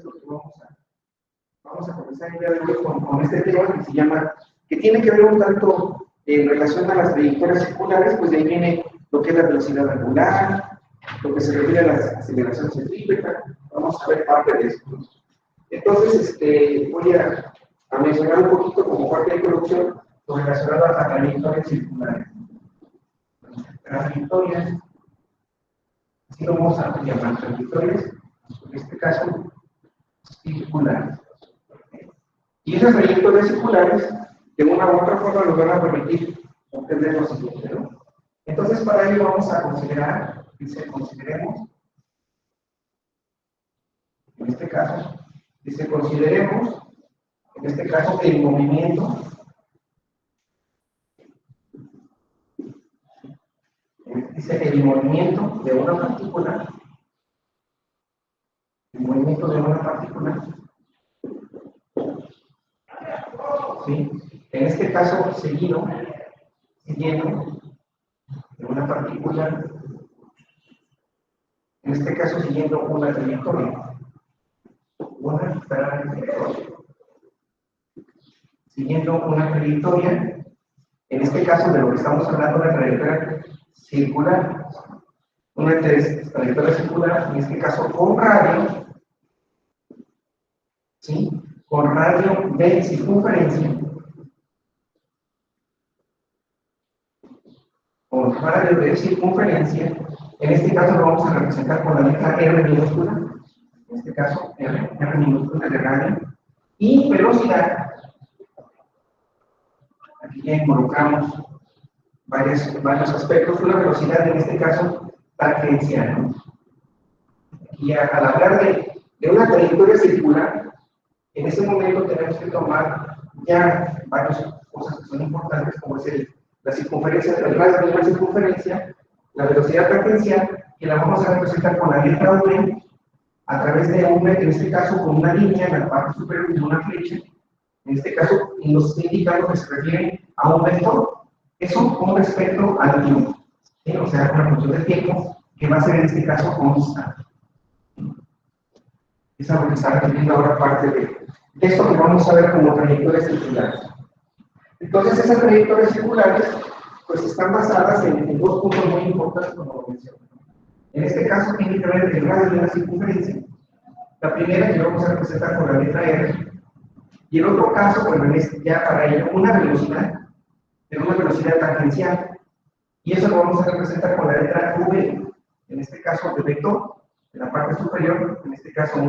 es lo que vamos a comenzar el día de hoy con este tema que se llama, que tiene que ver un tanto en relación a las trayectorias circulares, pues de ahí viene lo que es la velocidad angular, lo que se refiere a la aceleración centrípeta. Vamos a ver parte de esto. Entonces, voy a mencionar un poquito como parte de introducción lo relacionado a trayectorias circulares. Trayectorias, así lo vamos a llamar trayectorias, en este caso, circulares. Y esas trayectorias circulares, de una u otra forma, nos van a permitir entender lo siguiente, ¿no? Entonces, para ello vamos a considerar, consideremos, en este caso, consideremos, en este caso, el movimiento, dice el movimiento de una partícula, ¿sí? En este caso, siguiendo de una partícula, en este caso, siguiendo una trayectoria. Siguiendo una trayectoria, en este caso de lo que estamos hablando, una trayectoria circular. Una trayectoria circular, en este caso con radio, ¿sí? Con radio de circunferencia. Con radio de circunferencia, en este caso lo vamos a representar con la letra R minúscula, en este caso R minúscula de radio, y velocidad. Aquí ya involucramos varios aspectos. Una velocidad, en este caso, tangencial. Y al hablar de una trayectoria circular, en ese momento tenemos que tomar ya varias cosas que son importantes, como es la circunferencia, el radio de una circunferencia, la velocidad tangencial, y la vamos a representar con la letra V a través de en este caso, con una línea en la parte superior y una flecha. En este caso, nos está indicando que se refiere a un vector. Eso con respecto al tiempo, ¿sí? O sea, una función del tiempo que va a ser en este caso constante. Esa es lo que está refiriendo ahora parte de esto que vamos a ver como trayectorias circulares. Entonces, esas trayectorias circulares pues están basadas en dos puntos muy importantes, como lo mencioné. En este caso, tiene que ver el radio de la circunferencia. La primera que vamos a representar con la letra R. Y el otro caso, bueno, es ya para ello una velocidad, de una velocidad tangencial. Y eso lo vamos a representar con la letra V, en este caso de vector, en la parte superior, en este caso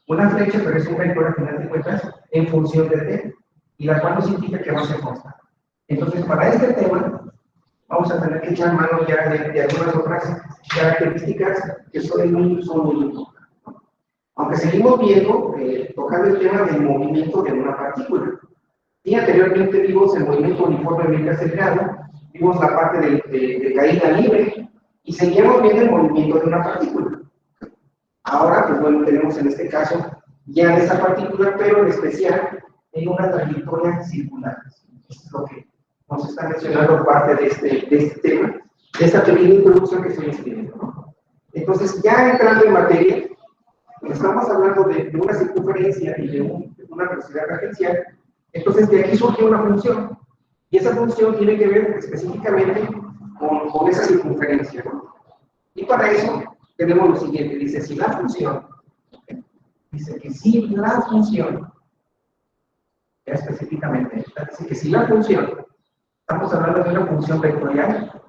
una flecha, pero es un vector al final de cuentas, en función de t, y la cual nos indica que va a ser constante. Entonces, para este tema, vamos a tener que echar mano ya de algunas otras características que son muy importantes. Aunque seguimos viendo, tocando el tema del movimiento de una partícula. Y anteriormente vimos el movimiento uniformemente acelerado, vimos la parte de caída libre, y seguíamos viendo el movimiento de una partícula. Ahora, pues bueno, tenemos en este caso ya de esa partícula, pero en especial en una trayectoria circular. Eso es lo que nos está mencionando parte de este tema, de esta pequeña introducción que estoy escribiendo, ¿no? Entonces, ya entrando en materia, estamos hablando de una circunferencia y de una velocidad tangencial. Entonces, de aquí surge una función, y esa función tiene que ver específicamente con esa circunferencia, ¿no? Y para eso tenemos lo siguiente, dice, si la función, ya específicamente, dice que si la función, estamos hablando de una función vectorial,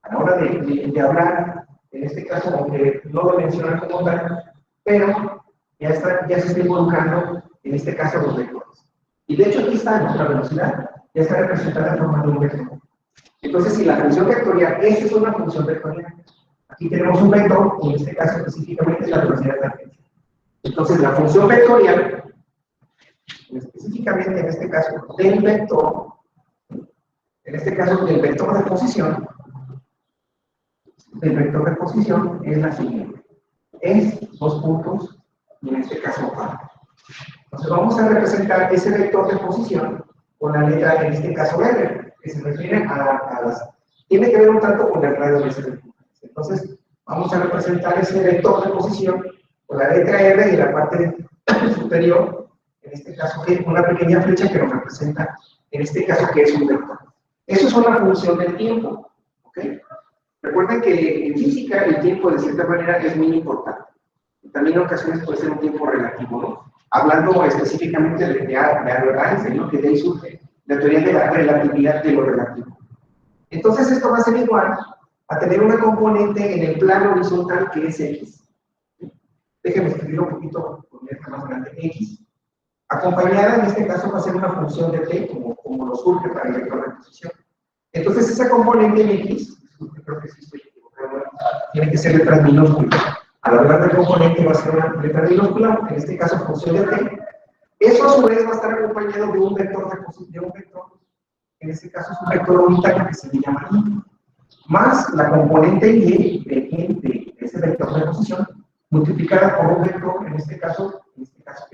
a la hora de hablar, en este caso, aunque no lo menciona como tal, pero ya se está involucrando, en este caso, los vectores. Y de hecho, aquí está nuestra velocidad, ya está representada en forma de un vector. Entonces, si la función vectorial, esa es una función vectorial, aquí tenemos un vector, y en este caso específicamente es la velocidad tangencial. Entonces, la función vectorial, específicamente en este caso del vector, en este caso del vector de posición, es la siguiente. Es dos puntos, y en este caso A. Entonces, vamos a representar ese vector de posición con la letra, en este caso R, que se refiere a las. Tiene que ver un tanto con el radio de ese vector. Entonces, vamos a representar ese vector de posición con la letra R y la parte superior, en este caso que una pequeña flecha que nos representa, en este caso que es un vector. Eso es una función del tiempo, ¿ok? Recuerden que en física el tiempo de cierta manera es muy importante. También en ocasiones puede ser un tiempo relativo, ¿no? Hablando específicamente de Albert Einstein, ¿no? Que de ahí surge la teoría de la relatividad de lo relativo. Entonces esto va a ser igual a tener una componente en el plano horizontal que es X. Déjenme escribirlo un poquito con letra más grande, X. Acompañada en este caso va a ser una función de T, como lo surge para el vector de posición. Entonces esa componente en X, creo que sí estoy equivocado, tiene que ser letras minúsculas. Al hablar de componente va a ser una letra minúscula, en este caso función de T. Eso a su vez va a estar acompañado de un vector de posición, en este caso es un vector unitario que se le llama I, más la componente Y de ese vector de posición, multiplicada por un vector, en este caso que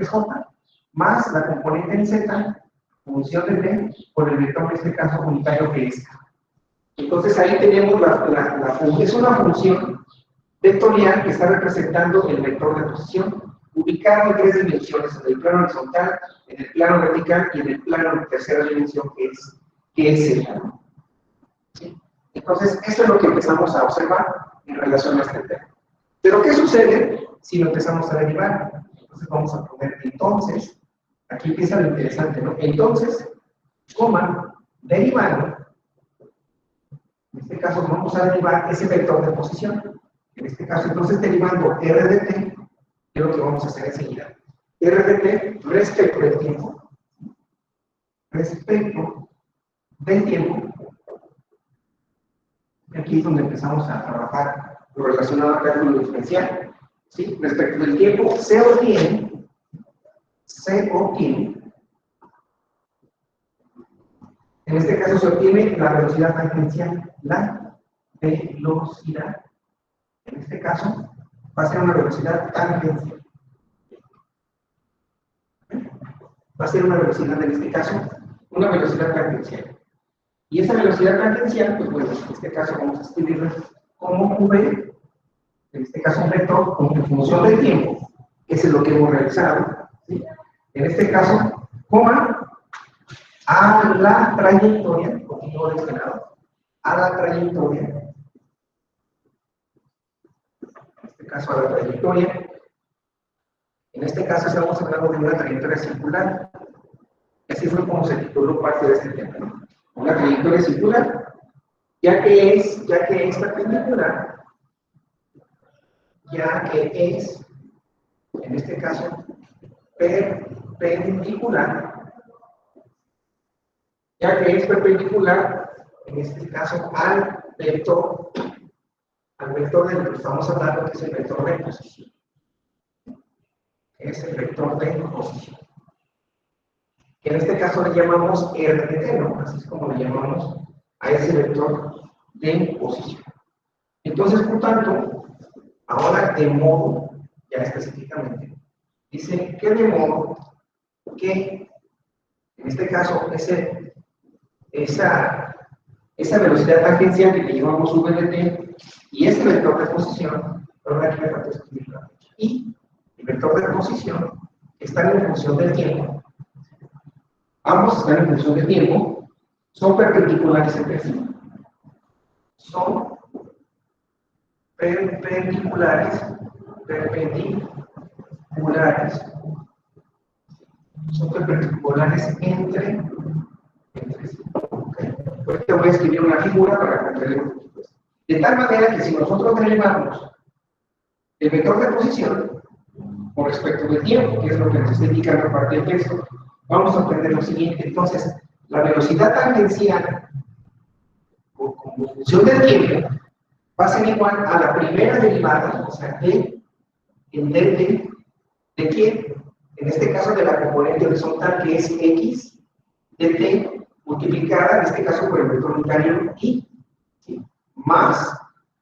es J, más la componente en Z, función de T, por el vector en este caso unitario que es K. Entonces ahí tenemos es una función vectorial que está representando el vector de posición, ubicado en 3 dimensiones, en el plano horizontal, en el plano vertical y en el plano de tercera dimensión que es Z. ¿Sí? Entonces, esto es lo que empezamos a observar en relación a este tema. Pero, ¿qué sucede si lo empezamos a derivar? Entonces, vamos a poner entonces, aquí empieza lo interesante, ¿no? Entonces, coma, derivando, en este caso vamos a derivar ese vector de posición. En este caso, entonces, derivando R de T, que es lo que vamos a hacer enseguida. R de T respecto del tiempo. Respecto del tiempo. Aquí es donde empezamos a trabajar lo relacionado al cálculo diferencial. ¿Sí? Respecto del tiempo, se obtiene, en este caso se obtiene la velocidad tangencial, la velocidad, en este caso, va a ser una velocidad tangencial. Va a ser una velocidad, en este caso, una velocidad tangencial. Y esa velocidad tangencial, pues bueno, en este caso vamos a escribirla como V, en este caso un vector en función del tiempo, que es lo que hemos realizado, ¿sí? En este caso, coma, a la trayectoria, continúo de este lado, a la trayectoria, en este caso a la trayectoria, en este caso estamos hablando de una trayectoria circular, y así fue como se tituló parte de este tema, ¿no? Una trayectoria circular, ya que es perpendicular, ya que es, en este caso, perpendicular, en este caso, al vector del que estamos hablando, que es el vector de posición. Es el vector de posición. Que en este caso le llamamos RT, ¿no? Así es como le llamamos a ese vector de posición. Entonces, por tanto, ahora de modo, ya específicamente, dice que de modo que, en este caso, esa velocidad tangencial que le llamamos V de t y ese vector de posición, pero aquí me falta escribir la fecha, y el vector de posición están en función del tiempo. Ambos están en función del tiempo, son perpendiculares entre sí. Son perpendiculares entre sí. Okay. Ahorita voy a escribir una figura para comprender un poquito esto. De tal manera que si nosotros derivamos el vector de posición con respecto del tiempo, que es lo que nos está indicando parte del texto, vamos a aprender lo siguiente. Entonces, la velocidad tangencial como función del tiempo va a ser igual a la primera derivada, o sea, en dt, ¿de quién? En este caso de la componente horizontal, que es x de t, multiplicada en este caso por el vector unitario y, ¿sí? Más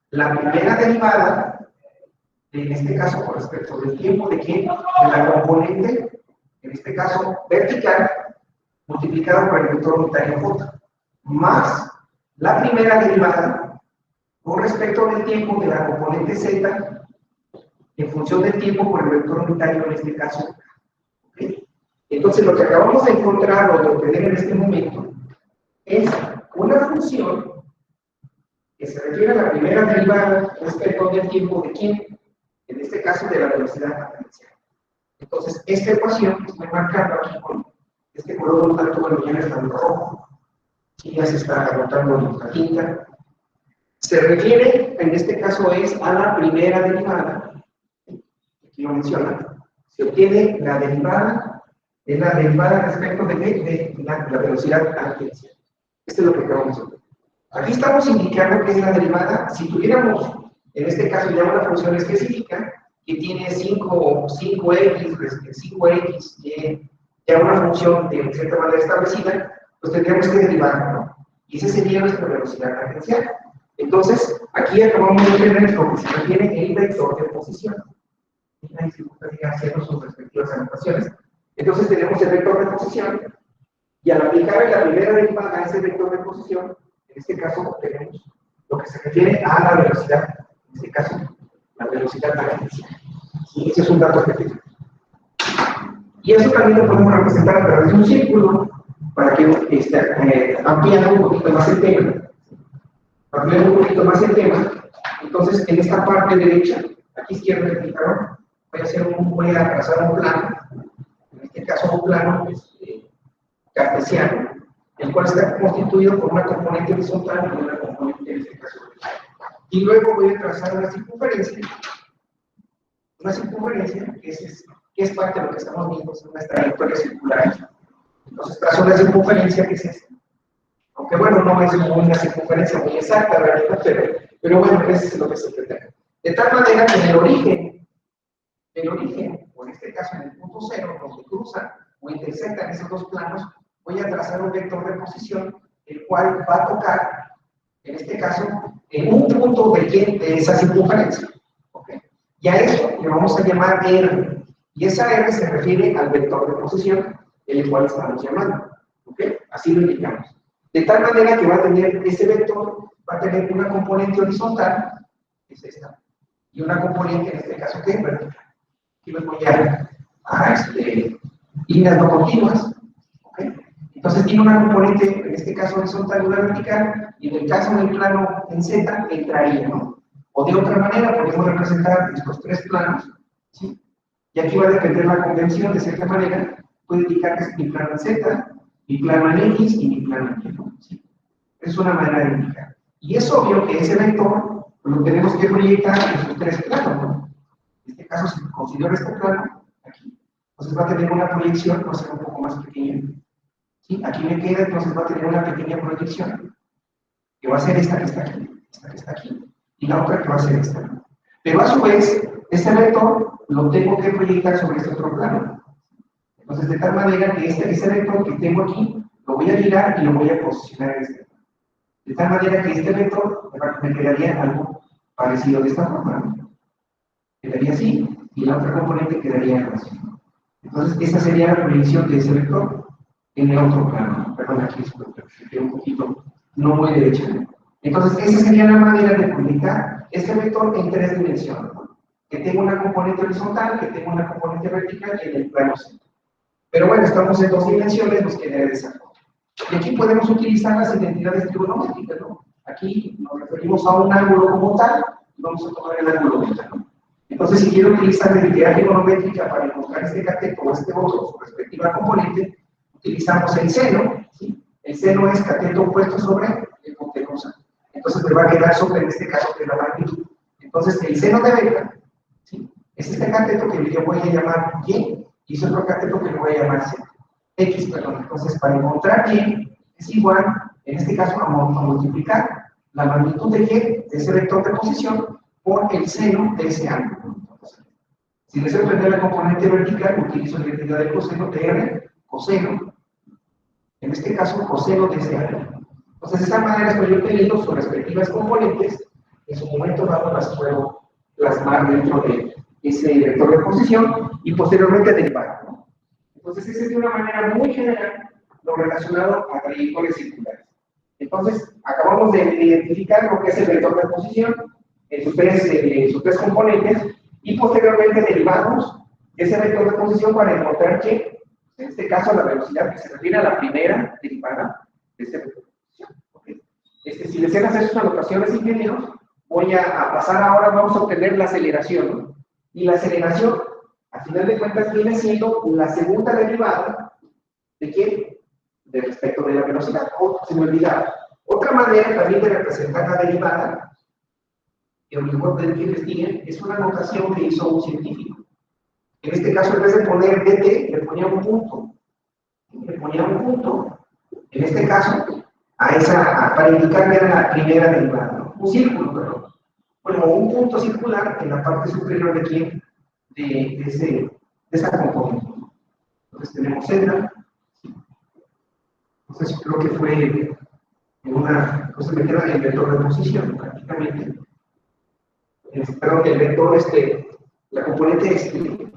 la primera derivada, en este caso con respecto del tiempo, ¿de quién? De la componente, en este caso vertical, multiplicado por el vector unitario j, más la primera derivada con respecto del tiempo de la componente z en función del tiempo por el vector unitario, en este caso. Entonces, lo que acabamos de encontrar o de obtener en este momento es una función que se refiere a la primera derivada respecto del tiempo de quién, en este caso de la velocidad tangencial. Entonces, esta ecuación que estoy marcando aquí con este color un tanto, bueno, ya no está en rojo, y ya se está agotando nuestra tinta, se refiere, en este caso es a la primera derivada, aquí lo menciona, se obtiene la derivada, es la derivada respecto de la velocidad tangencial. Esto es lo que acabamos de ver. Aquí estamos indicando que es la derivada, si tuviéramos, en este caso ya una función específica, que tiene 5x, ya una función de cierta manera establecida, pues tendríamos que derivarla, ¿no? Y esa sería nuestra velocidad tangencial. Entonces, aquí acabamos de tener lo que se refiere el vector de posición. Ahí se gustaría hacer sus respectivas anotaciones. Entonces tenemos el vector de posición, y al aplicar la primera derivada a ese vector de posición, en este caso obtenemos lo que se refiere a la velocidad, en este caso, la velocidad tangencial. Y ese es un dato objetivo. Y eso también lo podemos representar a través de un círculo, para que ampliando un poquito más el tema. Ampliando un poquito más el tema. Entonces, en esta parte derecha, aquí izquierda del pizarrón, voy a trazar un plano, en este caso un plano cartesiano, el cual está constituido por una componente horizontal y una componente, en este caso, vertical. Y luego voy a trazar una circunferencia que es parte de lo que estamos viendo, son las trayectorias circulares. Entonces trazo una circunferencia que es esta. Aunque bueno, no es una circunferencia muy exacta, realidad, pero bueno, eso es lo que se pretende. De tal manera que en el origen, o en este caso en el punto cero, donde cruzan o intersectan esos dos planos, voy a trazar un vector de posición, el cual va a tocar, en este caso, en un punto de esa circunferencia. ¿Okay? Y a eso le vamos a llamar R. Y esa R se refiere al vector de posición, el cual estamos llamando. ¿Okay? Así lo indicamos. De tal manera que va a tener ese vector, va a tener una componente horizontal, que es esta, y una componente, en este caso, que es vertical. Aquí me voy a líneas no continuas. ¿Okay? Entonces tiene una componente, en este caso horizontal y una vertical, y en el caso del plano en Z, entraría, ¿no? O de otra manera, podemos representar estos tres planos, ¿sí? Y aquí va a depender la convención, de cierta manera, puede indicar que es mi plano en Z, mi plano en X y mi plano en Y, ¿no? ¿Sí? Es una manera de indicar. Y es obvio que ese vector lo tenemos que proyectar en sus tres planos, ¿no? En este caso, si considero este plano, aquí, entonces va a tener una proyección, va a ser un poco más pequeña. ¿Sí? Aquí me queda, entonces va a tener una pequeña proyección, que va a ser esta que está aquí, y la otra que va a ser esta. Pero a su vez, este vector lo tengo que proyectar sobre este otro plano. Entonces, de tal manera que ese vector que tengo aquí, lo voy a girar y lo voy a posicionar en este plano. De tal manera que este vector me quedaría algo parecido de esta forma, ¿no? Quedaría así, y la otra componente quedaría así. Entonces, esa sería la proyección de ese vector en el otro plano. Perdón, aquí es un poquito no muy derecha. Entonces, esa sería la manera de proyectar este vector en tres dimensiones, ¿no? Que tengo una componente horizontal, que tengo una componente vertical y en el plano centro. Pero bueno, estamos en dos dimensiones, nos queda de esa forma. Y aquí podemos utilizar las identidades trigonométricas, ¿no? Aquí nos referimos a un ángulo como tal, y vamos a tomar el ángulo beta, ¿no? Entonces, si quiero utilizar la identidad trigonométrica para encontrar este cateto o este otro, su respectiva componente, utilizamos el seno, ¿sí? El seno es cateto opuesto sobre el hipotenusa. Entonces me va a quedar sobre, en este caso, de la magnitud. Entonces, el seno de beta, ¿sí? Es este cateto que yo voy a llamar Y, y es otro cateto que le voy a llamar Z. X, perdón. Entonces, para encontrar Y, es igual, en este caso, a multiplicar la magnitud de Y, de ese vector de posición, por el seno de ese ángulo. Entonces, si deseo obtener la componente vertical, utilizo la identidad de coseno de R, coseno, en este caso, coseno de ese ángulo. Entonces, de esa manera estoy obteniendo sus respectivas componentes, en su momento dado las puedo plasmar dentro de ese vector de posición y posteriormente derivar, ¿no? Entonces, esa es de una manera muy general lo relacionado a trayectorias circulares. Entonces, acabamos de identificar lo que es el vector de posición en sus tres componentes y posteriormente derivamos ese vector de posición para encontrar que En este caso, la velocidad que se refiere a la primera derivada de este vector de posición. ¿Okay? Si desean hacer sus anotaciones, ingenieros, voy a pasar ahora, vamos a obtener la aceleración, ¿no? Y la aceleración, al final de cuentas, viene siendo la segunda derivada ¿de quién? De respecto de la velocidad. O, se me olvidaba. Otra manera también de representar la derivada, que os mejor que investiguen, es una notación que hizo un científico. En este caso, en vez de poner dt, le ponía un punto. Le ponía un punto, en este caso, para indicar que era la primera derivada, ¿no? Un círculo, perdón. Bueno, un punto circular en la parte superior de quién? De esa componente. Entonces tenemos Z. Entonces creo que fue en una, entonces me queda el vector de posición prácticamente. Perdón, el vector, la componente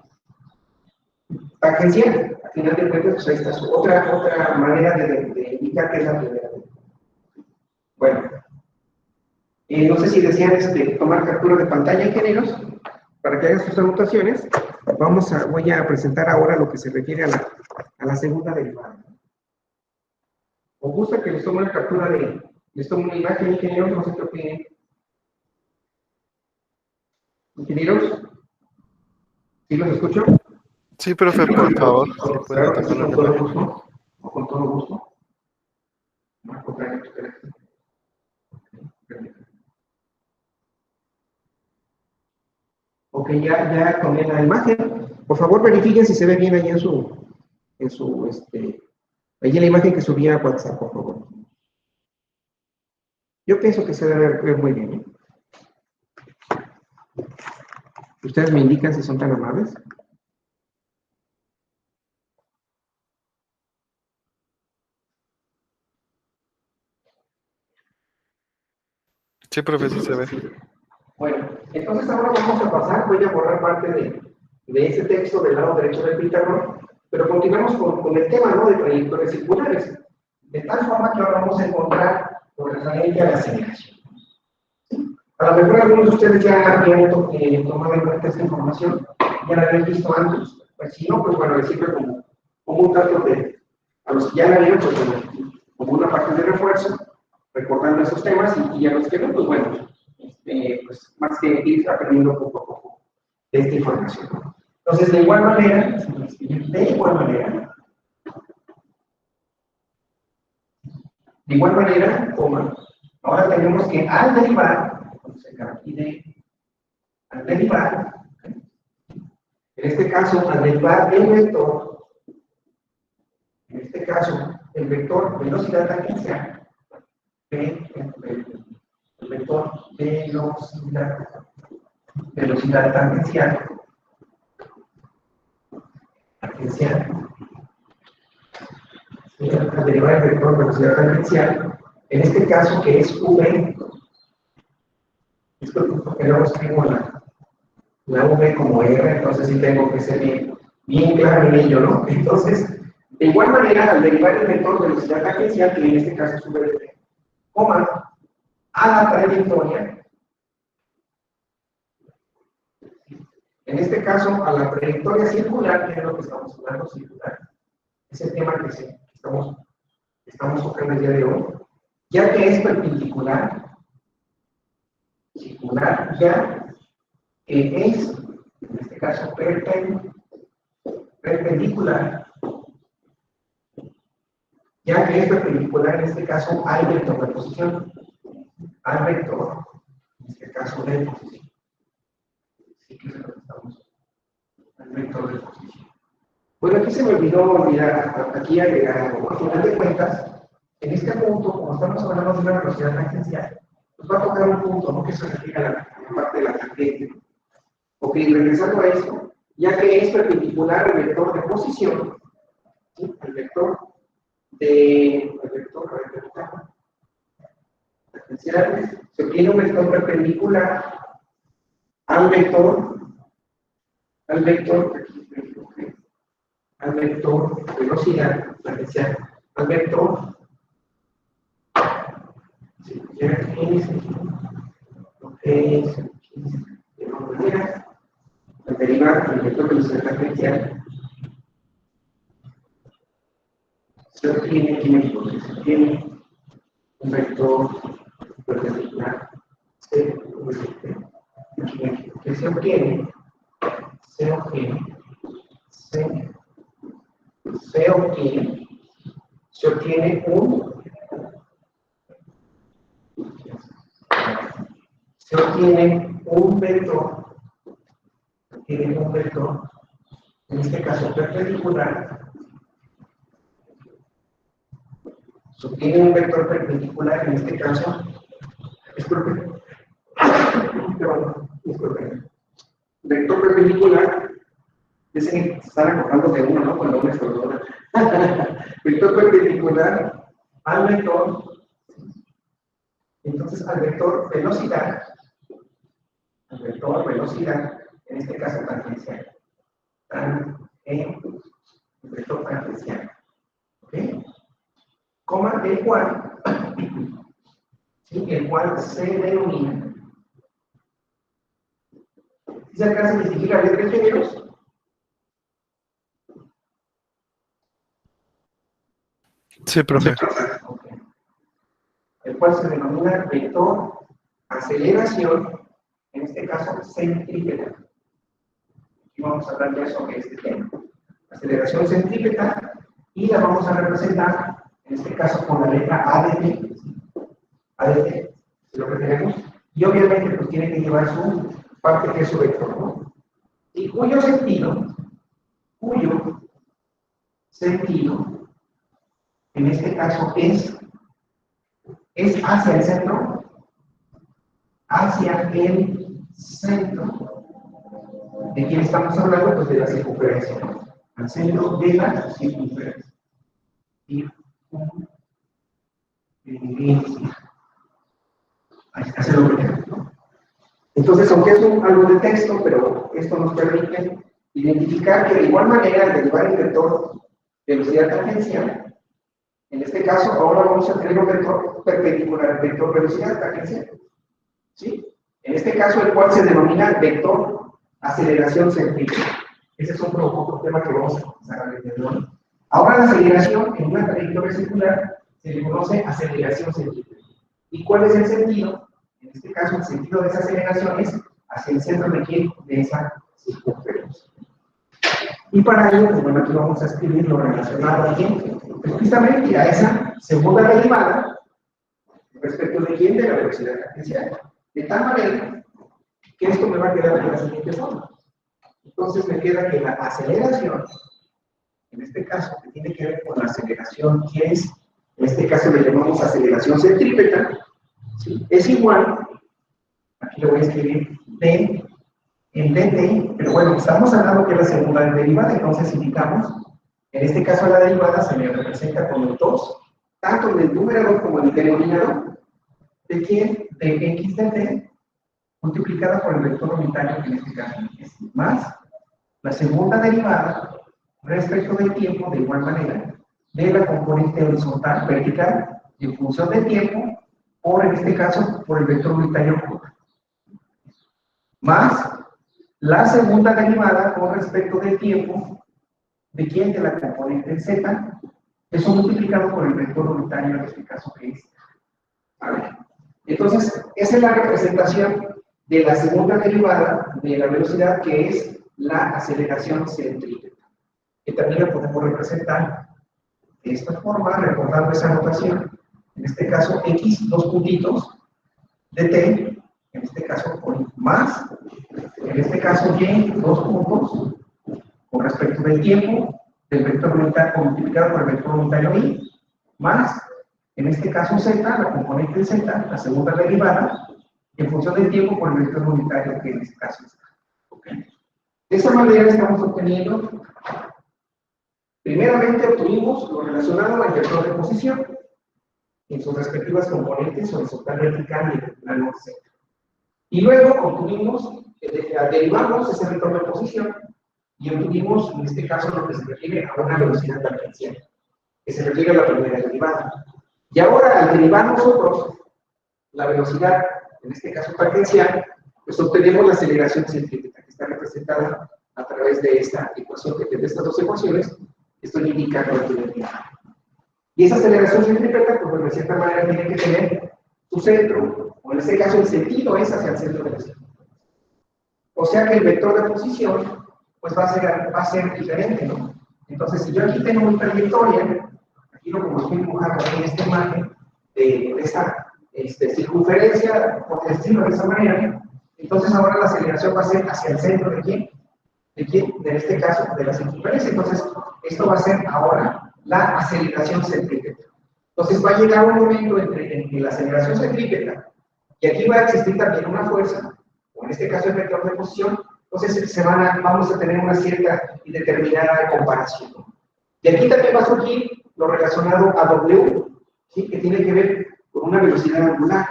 tangencial. Al final de cuentas, pues ahí está otra manera de indicar que es la primera. Bueno, no sé si desean tomar captura de pantalla, ingenieros, para que hagan sus anotaciones. Voy a presentar ahora lo que se refiere a la segunda derivada. ¿Os gusta que les tome una captura les tomo una imagen, ingenieros? No sé qué opinen. ¿Ingenieros? ¿Sí los escucho? Sí, profe, por favor, si puede Claro que sí, tomar con una todo imagen. gusto. O con todo gusto. No, contrario, ok, ya tomé la imagen. Por favor, verifiquen si se ve bien ahí ahí en la imagen que subí a WhatsApp, por favor. Yo pienso que se debe ver muy bien, ¿eh? Ustedes me indican si son tan amables. Sí, profe, sí se ve. Bueno, entonces ahora vamos a pasar, voy a borrar parte de ese texto del lado derecho del pizarrón, pero continuamos con el tema, ¿no? De trayectorias circulares. De tal forma que ahora vamos a encontrar lo referente a la aceleración. A lo mejor algunos de ustedes ya habían tomado en cuenta esta información, ya la habían visto antes, pues si no, pues bueno, les sirve como un dato a los que ya la vieron, pues como una parte de refuerzo, recordando esos temas, y a los que no, pues bueno, pues más que ir aprendiendo poco a poco de esta información, ¿no? Entonces, de igual manera, ahora tenemos que al derivar, al derivar, en este caso, al derivar el vector, en este caso, el vector velocidad tangencial, el vector velocidad tangencial, al derivar el vector velocidad tangencial, en este caso que es V, esto porque luego escribo la V como R, entonces sí tengo que ser bien claro en ello, ¿no? Entonces, de igual manera, al derivar el vector velocidad tangencial, que en este caso es V, coma, a la trayectoria, en este caso, a la trayectoria circular, que es lo que estamos hablando, circular, es el tema que estamos tocando el día de hoy, ya que es perpendicular, circular, ya que es, en este caso, perpendicular, ya que es perpendicular, en este caso, al vector de posición, al vector, en este caso, de posición. Así que estamos al vector de posición. Bueno, aquí se me olvidó aquí agregar algo. A final de cuentas, en este punto, como estamos hablando de una velocidad tangencial, nos va a tocar un punto, ¿no? Que se refiere a la parte de la tangente. Ok, regresando a esto, ya que es perpendicular al vector de posición, ¿sí? El vector tangencial, se obtiene un vector perpendicular al vector velocidad tangencial, al vector, si ya es lo que es de una manera, al derivar el vector velocidad tangencial, se obtiene, aquí me equivoqué, se obtiene un vector perpendicular C, aquí me equivoqué, se obtiene un vector, en este caso perpendicular, se obtiene un vector perpendicular, en este caso, vector perpendicular, dicen que se están acordando de uno, ¿no? Cuando uno es doctora. Vector perpendicular al vector, entonces al vector velocidad, en este caso tangencial. Vector tangencial. ¿Ok? Coma, el cual se denomina. ¿Sí se alcanza a distinguir a letras géneros? Sí, profe. Okay. El cual se denomina vector aceleración, en este caso centrípeta. Aquí vamos a hablar ya sobre este tema. Aceleración centrípeta, y la vamos a representar, en este caso, con la letra ADT. ADT, si lo que tenemos. Y obviamente, pues tiene que llevar su parte que es su vector, ¿no? Y cuyo sentido, en este caso, es hacia el centro, ¿de quién estamos hablando? Pues de la circunferencia, ¿no? Al centro de la circunferencia. Hacia lo que tenemos, ¿no? Entonces, aunque es algo de texto, pero esto nos permite identificar que de igual manera, al derivar el vector velocidad tangencial, en este caso, ahora vamos a tener un vector perpendicular, vector velocidad tangencial. ¿Sí? En este caso, el cual se denomina vector aceleración centrípeta. Ese es otro tema que vamos a empezar a ver de hoy. Ahora, la aceleración en una trayectoria circular se le conoce aceleración centrípeta. ¿Y cuál es el sentido? En este caso, el sentido de esa aceleración es hacia el centro de esa circunferencia. Y para ello, pues bueno, aquí vamos a escribir lo relacionado aquí, precisamente a esa segunda derivada, respecto de quién, de la velocidad tangencial. De tal manera que esto me va a quedar de la siguiente forma. Entonces me queda que la aceleración, en este caso, que tiene que ver con la aceleración que es, en este caso le llamamos aceleración centrípeta, ¿sí? Es igual, aquí lo voy a escribir, D en dt, pero bueno, estamos hablando que es la segunda derivada, entonces indicamos, en este caso la derivada se me representa con el 2, tanto en el numerador como en el denominador, de quién, de x de t, multiplicada por el vector unitario, que en este caso es más la segunda derivada respecto del tiempo, de igual manera, de la componente horizontal, vertical, y en función del tiempo, por, en este caso, por el vector unitario más la segunda derivada con respecto del tiempo, ¿de quién? De la componente z, eso multiplicado por el vector unitario, en este caso que es. A ver. Entonces, esa es la representación de la segunda derivada de la velocidad, que es la aceleración centrípeta, que también la podemos representar de esta forma, recordando esa notación, en este caso x, dos puntitos, de t, en este caso con más, en este caso y, dos puntos, con respecto del tiempo, del vector unitario multiplicado por el vector unitario y, más, en este caso z, la componente z, la segunda derivada, en función del tiempo por el vector unitario que en este caso está. ¿Okay? De esa manera estamos obteniendo, primeramente obtuvimos lo relacionado al vector de posición, en sus respectivas componentes horizontal, vertical y el plano z. Y luego obtuvimos, derivamos ese vector de posición y obtuvimos, en este caso, lo que se refiere a una velocidad tangencial, que se refiere a la primera derivada. Y ahora, al derivar nosotros la velocidad, en este caso tangencial, pues obtenemos la aceleración centrípeta, que está representada a través de esta ecuación, de estas dos ecuaciones, estoy indicando aquí en el diagrama. Y esa aceleración centrípeta, pues bueno, de cierta manera tiene que tener su centro, o en este caso el sentido es hacia el centro de la circunferencia. O sea que el vector de posición, pues va a ser diferente, ¿no? Entonces, si yo aquí tengo mi trayectoria, aquí lo como estoy dibujando en esta imagen, de esta circunferencia, por decirlo de esa manera, entonces ahora la aceleración va a ser hacia el centro de quién? ¿De quién? En este caso, de la circunferencia. Entonces, esto va a ser ahora la aceleración centrípeta. Entonces, va a llegar un momento entre la aceleración centrípeta y aquí va a existir también una fuerza, o en este caso el vector de posición, entonces vamos a tener una cierta y determinada comparación. Y aquí también va a surgir lo relacionado a W, ¿sí? Que tiene que ver con una velocidad angular.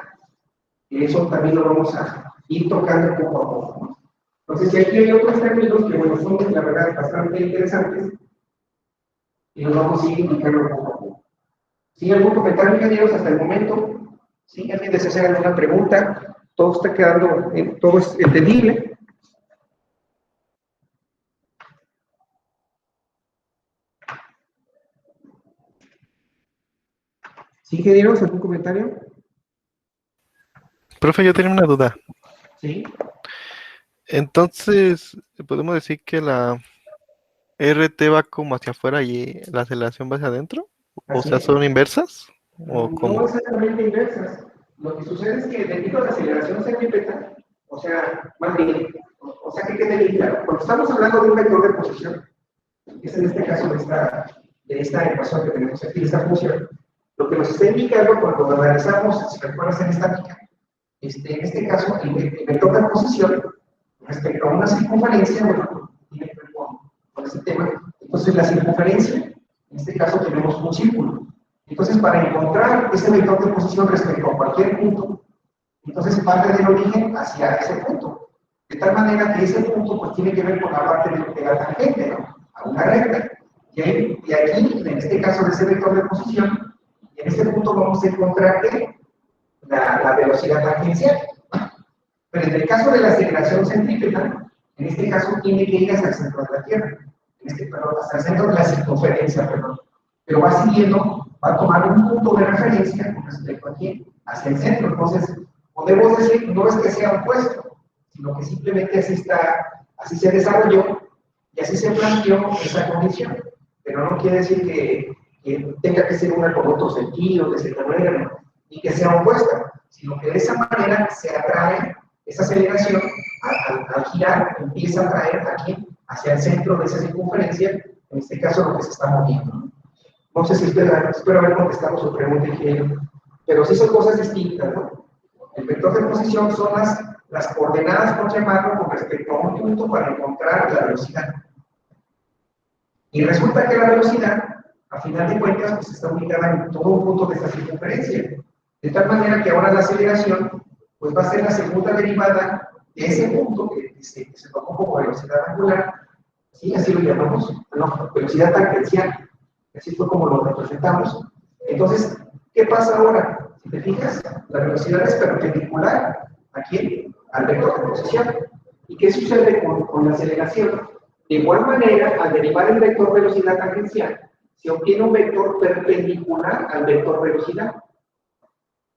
Y eso también lo vamos a ir tocando poco a poco, ¿no? Entonces, aquí hay otros términos que, bueno, son, la verdad, bastante interesantes y los vamos a ir indicando poco a poco. ¿Sí? ¿Algún comentario, ingenieros, hasta el momento? ¿Sí? ¿Alguien desea hacer alguna pregunta? Todo está quedando, todo es entendible. ¿Sí, ingenieros? ¿Algún comentario? Profe, yo tenía una duda. Sí. Entonces, ¿podemos decir que la RT va como hacia afuera y la aceleración va hacia adentro? O Así sea, es. ¿son inversas? ¿O No cómo? exactamente inversas. Lo que sucede es que debido a la aceleración centrípeta, o sea, más bien, o sea, que quede bien claro, cuando estamos hablando de un vector de posición, que es en este caso de esta ecuación que tenemos aquí, de esta función, lo que nos está indicando cuando analizamos, si recuerdas en estática, en este caso, el vector de posición respecto a una circunferencia, bueno, tiene que ver con este tema. Entonces, la circunferencia, en este caso tenemos un círculo. Entonces, para encontrar ese vector de posición respecto a cualquier punto, entonces parte del origen hacia ese punto. De tal manera que ese punto pues, tiene que ver con la parte de la tangente, ¿no? A una recta. Y aquí, en este caso de ese vector de posición, en este punto vamos a encontrar la velocidad tangencial. Pero en el caso de la aceleración centrípeta, en este caso tiene que ir hacia el centro de la Tierra, perdón, hasta el centro de la circunferencia, perdón. Pero va siguiendo, va a tomar un punto de referencia con respecto aquí, hacia el centro. Entonces, podemos decir, no es que sea opuesto, sino que simplemente así se desarrolló y así se planteó esa condición. Pero no quiere decir que tenga que ser una con otro sentido, de cierta manera, ¿no? Ni que sea opuesta, sino que de esa manera se atrae esa aceleración al girar, empieza a atraer aquí hacia el centro de esa circunferencia, en este caso lo que se está moviendo. No sé si espero haber contestado su pregunta, ingeniero, pero sí son cosas distintas, ¿no? El vector de posición son las coordenadas, por llamarlo, con respecto a un punto para encontrar la velocidad. Y resulta que la velocidad, a final de cuentas, pues está ubicada en todo un punto de esta circunferencia. De tal manera que ahora la aceleración pues va a ser la segunda derivada de ese punto que se tomó como velocidad angular, ¿sí? Así lo llamamos, no, velocidad tangencial, así fue como lo representamos. Entonces, ¿qué pasa ahora? Si te fijas, la velocidad es perpendicular aquí al vector de posición. ¿Y qué sucede con la aceleración? De igual manera, al derivar el vector velocidad tangencial, se obtiene un vector perpendicular al vector velocidad.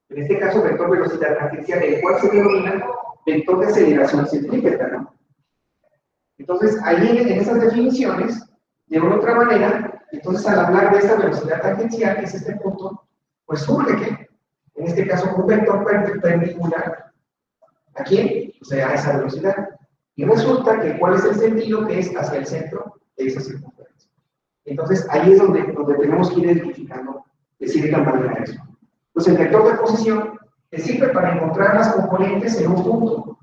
En este caso, vector velocidad tangencial, el cual se denomina vector de aceleración centrípeta, ¿no? Entonces, ahí en esas definiciones, de una u otra manera, entonces al hablar de esta velocidad tangencial, que es este punto, pues surge que, en este caso, un vector perpendicular, ¿a quién? O sea, a esa velocidad. Y resulta que, ¿cuál es el sentido? Que es hacia el centro de esa circunferencia. Entonces, ahí es donde tenemos que ir identificando de cierta manera eso. Pues el vector de posición te sirve para encontrar las componentes en un punto.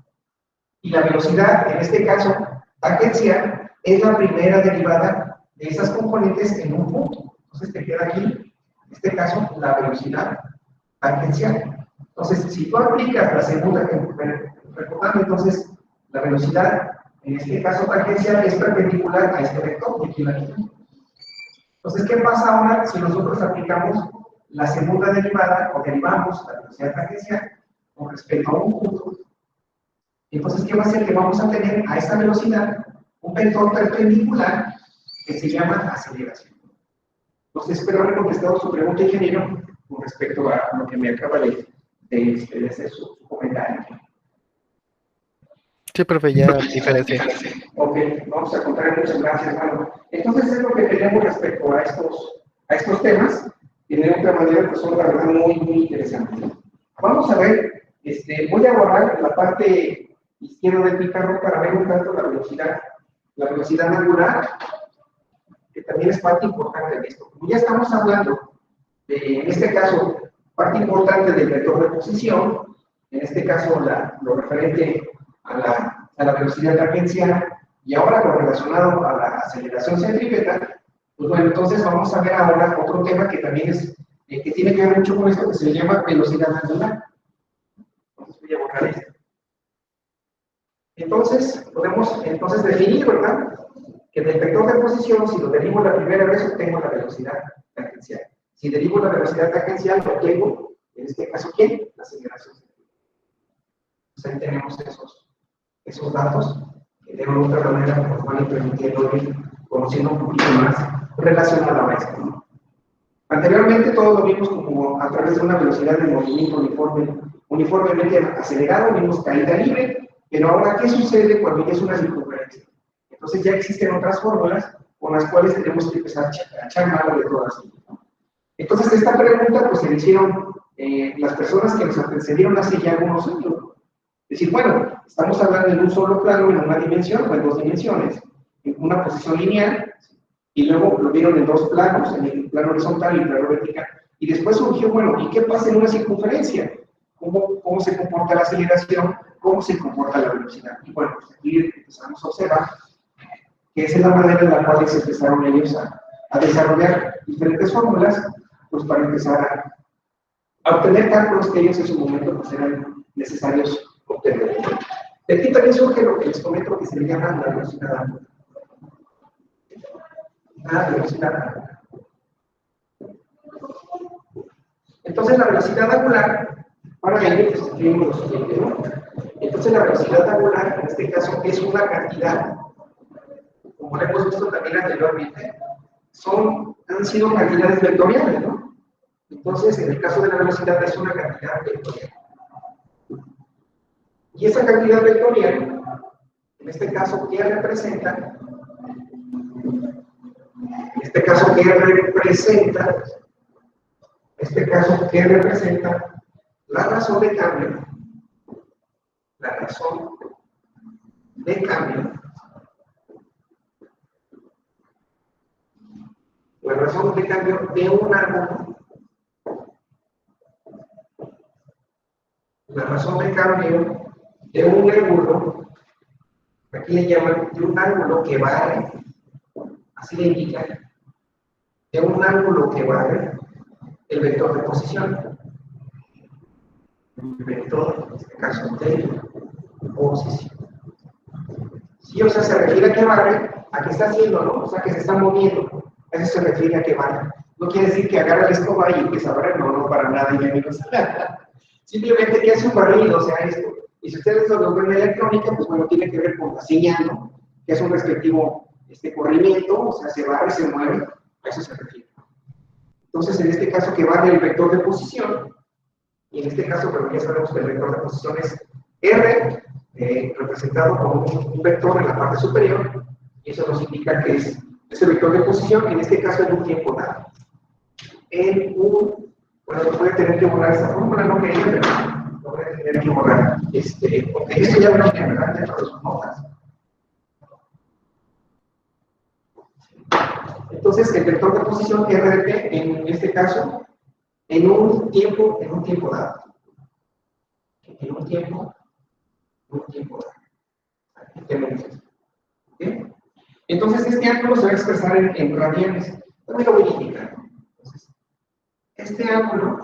Y la velocidad, en este caso, tangencial, es la primera derivada de esas componentes en un punto. Entonces te queda aquí, en este caso, la velocidad tangencial. Entonces, si tú aplicas la segunda, recordando entonces, la velocidad, en este caso tangencial, es perpendicular a este vector, y aquí la quitamos. Entonces, ¿qué pasa ahora si nosotros aplicamos la segunda derivada, o derivamos la velocidad tangencial con respecto a un punto? Entonces, ¿qué va a hacer? Que vamos a tener a esta velocidad un vector perpendicular que se llama aceleración. Entonces, espero haber contestado su pregunta, ingeniero, con respecto a lo que me acaba de hacer su comentario. Sí, profe, ya diferencié. Ok, vamos a contar, muchas gracias, hermano. Entonces, es lo que tenemos respecto a estos temas, y de otra manera, pues son la verdad muy interesantes. Vamos a ver, voy a borrar la parte izquierda del pizarrón para ver un tanto la velocidad angular, que también es parte importante de esto. Como ya estamos hablando de, en este caso, parte importante del vector de posición, en este caso lo referente a la velocidad tangencial, y ahora lo relacionado a la aceleración centrípeta, pues bueno, entonces vamos a ver ahora otro tema que también es, que tiene que ver mucho con esto, que se llama velocidad angular. Entonces voy a borrar esto. Entonces, podemos definir, ¿verdad? Que del vector de posición, si lo derivo la primera vez, obtengo la velocidad tangencial. Si derivo la velocidad tangencial, obtengo, en este caso, ¿quién? La aceleración centrípeta. Entonces ahí tenemos esos datos que de una u otra manera nos van a ir permitiendo ir conociendo un poquito más relacionado a esto, ¿no? Anteriormente todo lo vimos como a través de una velocidad de movimiento uniformemente acelerado, vimos caída libre, pero ahora, ¿qué sucede cuando ya es una circunferencia? Entonces ya existen otras fórmulas con las cuales tenemos que empezar a echar mano de todas ellas, ¿no? Entonces esta pregunta pues se le hicieron las personas que nos antecedieron hace ya algunos años, ¿no? Es decir, bueno, estamos hablando de un solo plano en una dimensión o en dos dimensiones, en una posición lineal, y luego lo vieron en dos planos, en el plano horizontal y el plano vertical. Y después surgió, bueno, ¿y qué pasa en una circunferencia? ¿Cómo se comporta la aceleración? ¿Cómo se comporta la velocidad? Y bueno, pues aquí empezamos a observar que esa es la manera en la cual se empezaron ellos a desarrollar diferentes fórmulas, pues para empezar a obtener cálculos que ellos en su momento pues eran necesarios obtener. De aquí también surge lo que les comento que se le llama la velocidad angular. La velocidad angular. Entonces la velocidad angular, para ello, pues escribimos lo siguiente, ¿no? Entonces la velocidad angular, en este caso, es una cantidad, como lo hemos visto también anteriormente, han sido cantidades vectoriales, ¿no? Entonces, en el caso de la velocidad es una cantidad vectorial. Y esa cantidad vectorial, en este caso, ¿qué representa? En este caso, ¿qué representa? La razón de cambio. La razón de cambio. La razón de cambio de un ángulo. La razón de cambio de un ángulo, aquí le llaman de un ángulo que vale, así le indican, de un ángulo que vale el vector de posición. El vector, en este caso, de posición. Sí, o sea, se refiere a que vale, a que está haciendo, ¿no? O sea, que se está moviendo. A eso se refiere a que vale. No quiere decir que agarra la escoba y empieza a barrer, no, para nada, y amigos. Simplemente que hace un barrido, o sea, esto. Y si ustedes lo ven en electrónica, pues bueno, tiene que ver con la señal, ¿no? Que es un respectivo corrimiento, o sea, se barre, se mueve, a eso se refiere. Entonces, en este caso que barre el vector de posición, y en este caso, pero ya sabemos que el vector de posición es R, representado por un vector en la parte superior, y eso nos indica que es ese vector de posición, en este caso en un tiempo dado. Bueno, voy a tener que borrar esta fórmula, no quería, pero lo voy a tener que borrar. Porque esto ya lo tiene, ¿verdad? Dentro de sus notas. Entonces, el vector de posición RDP, en este caso, en un tiempo dado. En un tiempo dado. Aquí tenemos esto. ¿Okay? Entonces, este ángulo se va a expresar en radianes. También lo voy a indicar. Entonces, este ángulo,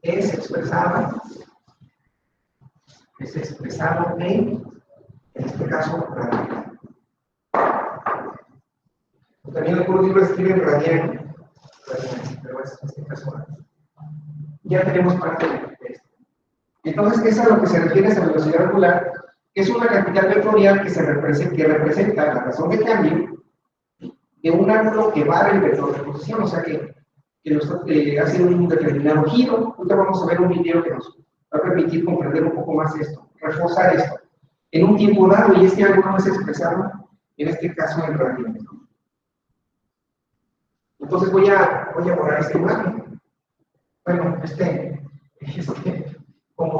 es expresado en este caso, radian. También algunos libros escriben radian, pero en este caso, ya tenemos parte de esto. Entonces, es a lo que se refiere esa velocidad angular, que es una cantidad vectorial que representa la razón de cambio de un ángulo que va el vector de posición, o sea que hace un determinado giro. Ahorita vamos a ver un video que nos va a permitir comprender un poco más esto, reforzar esto, en un tiempo dado, y este ángulo es expresado, en este caso, en radianes. Entonces voy a borrar esta imagen. Bueno,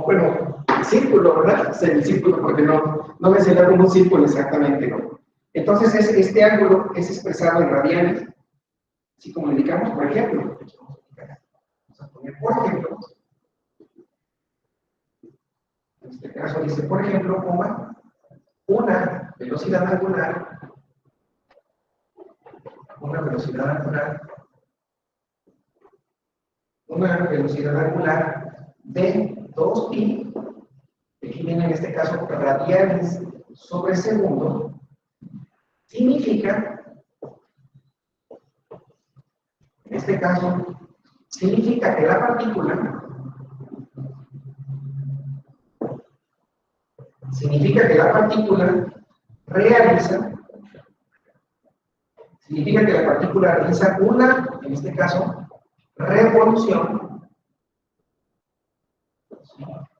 bueno, círculo, ¿verdad? Semicírculo, porque no me sería como un círculo exactamente, ¿no? Entonces, este ángulo es expresado en radianes, así como indicamos, por ejemplo. Vamos a poner, por ejemplo, en este caso dice, por ejemplo, una velocidad angular de 2pi, aquí viene en este caso radianes sobre segundo, significa, en este caso, significa que la partícula realiza una, en este caso, revolución.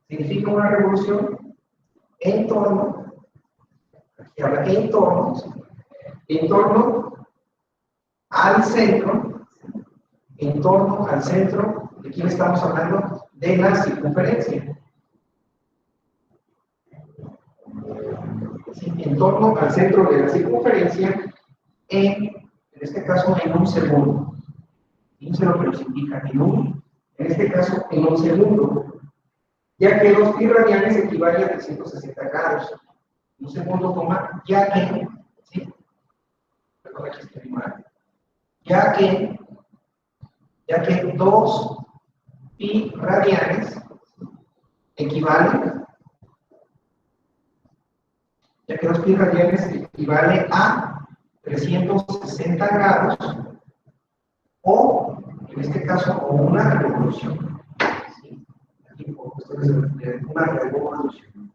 Significa una revolución en torno, aquí habla en torno al centro, ¿de quién estamos hablando? De la circunferencia. ¿Sí? En torno al centro de la circunferencia, en este caso en un segundo. Fíjense lo que nos indica, en este caso en un segundo, ya que 2pi radianes equivale a 360 grados. Un segundo, ya que, ¿sí? Perdón, aquí estoy mal. Ya que 2pi radianes equivale a 360 grados, o en este caso, o una revolución. ¿Sí? Aquí por cuestiones de una revolución.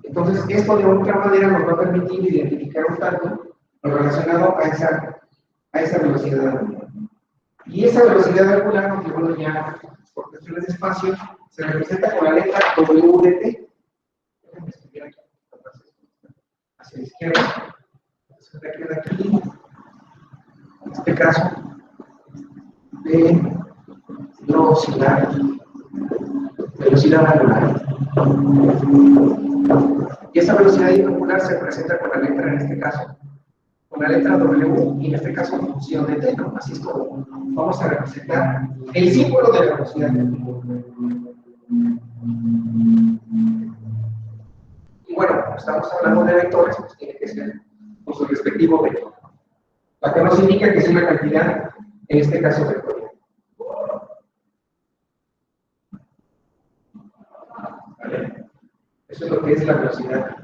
Entonces, esto de otra manera nos va a permitir identificar un tanto lo relacionado a esa velocidad angular. Y esa velocidad angular, aunque bueno, ya por cuestiones de espacio, se representa con la letra W de t. Déjenme escribir aquí, hacia la izquierda. Entonces, queda aquí, en este caso, de velocidad angular. Y esa velocidad angular se presenta con la letra, en este caso, con la letra W, y en este caso función de t, ¿no? Así es como vamos a representar el símbolo de la velocidad angular. Y bueno, como estamos hablando de vectores, pues tiene que ser con su respectivo vector. Acá nos indica que es una cantidad, en este caso vectorial. ¿Vale? Eso es lo que es la velocidad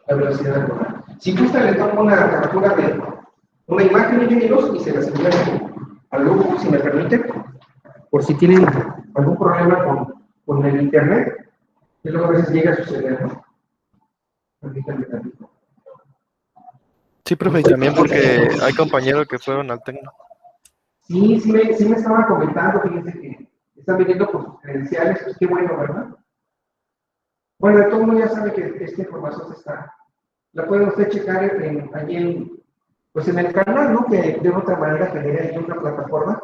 angular. Si gusta, le tomo una captura de una imagen, ingenieros, y se las envío al grupo, si me permiten, por si tienen algún problema con el internet, que luego a veces llega a suceder, ¿no? Permítanme tantito. Sí, profe, y también porque hay compañeros que fueron al Tecno. Sí me estaba comentando, fíjense que están viniendo con sus credenciales, pues qué bueno, ¿verdad? Bueno, de todo el mundo ya sabe que esta información la puede usted checar allí en el canal, ¿no? Que de otra manera genera ahí una plataforma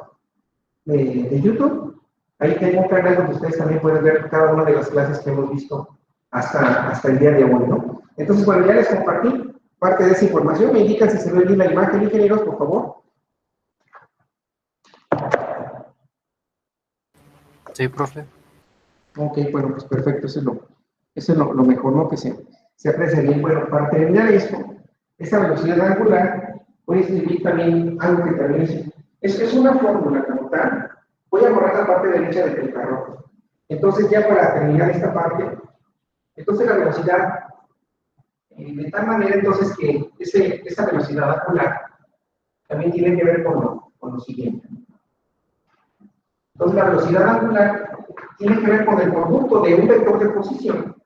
de YouTube. Ahí tengo un canal donde ustedes también pueden ver cada una de las clases que hemos visto hasta el día de hoy, ¿no? Entonces, bueno, ya les compartí parte de esa información. Me indican si se ve bien la imagen, ingenieros, por favor. Sí, profe. Ok, bueno, pues perfecto, eso es lo mejor, ¿no? Que se aprecia bien. Bueno, para terminar esto, esa velocidad angular, voy a escribir también algo que también es una fórmula como tal. Voy a borrar la parte derecha del pizarrón. Entonces, ya para terminar esta parte, entonces la velocidad, de tal manera entonces que esa velocidad angular también tiene que ver con lo siguiente. Entonces, la velocidad angular tiene que ver con el producto de un vector de posición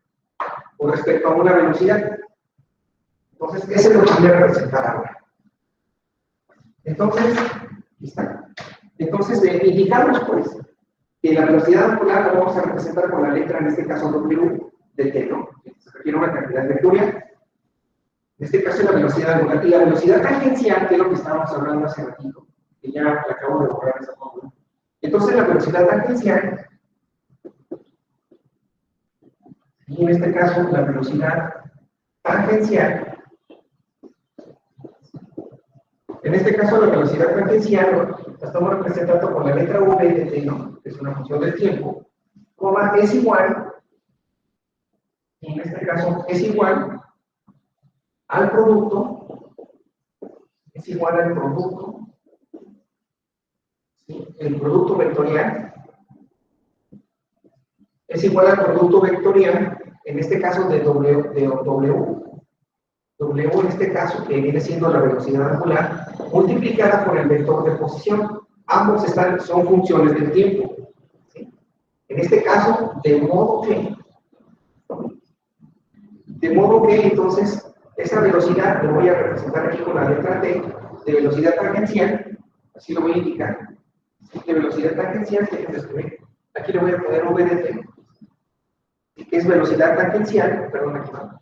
con respecto a una velocidad. Entonces, ese es lo que voy a representar ahora. Entonces, aquí está. Entonces, indicamos, pues, que la velocidad angular la vamos a representar con la letra, en este caso, W de t, ¿no? Se requiere una cantidad vectorial. En este caso, la velocidad angular. Y la velocidad tangencial, que es lo que estábamos hablando hace ratito, que ya acabo de borrar esa fórmula. Entonces, la velocidad tangencial, y en este caso, la velocidad tangencial, en este caso, la velocidad tangencial la estamos representando con la letra v de t, ¿no? Que es una función del tiempo, coma, es igual, y en este caso es igual al producto, ¿sí? El producto vectorial, es igual al producto vectorial, en este caso de W en este caso, que viene siendo la velocidad angular, multiplicada por el vector de posición. Ambos son funciones del tiempo, ¿sí? En este caso, de modo que entonces esa velocidad lo voy a representar aquí con la letra T de velocidad tangencial, así lo voy a indicar, de velocidad tangencial, aquí le voy a poner v de t, que es velocidad tangencial, perdón, aquí no,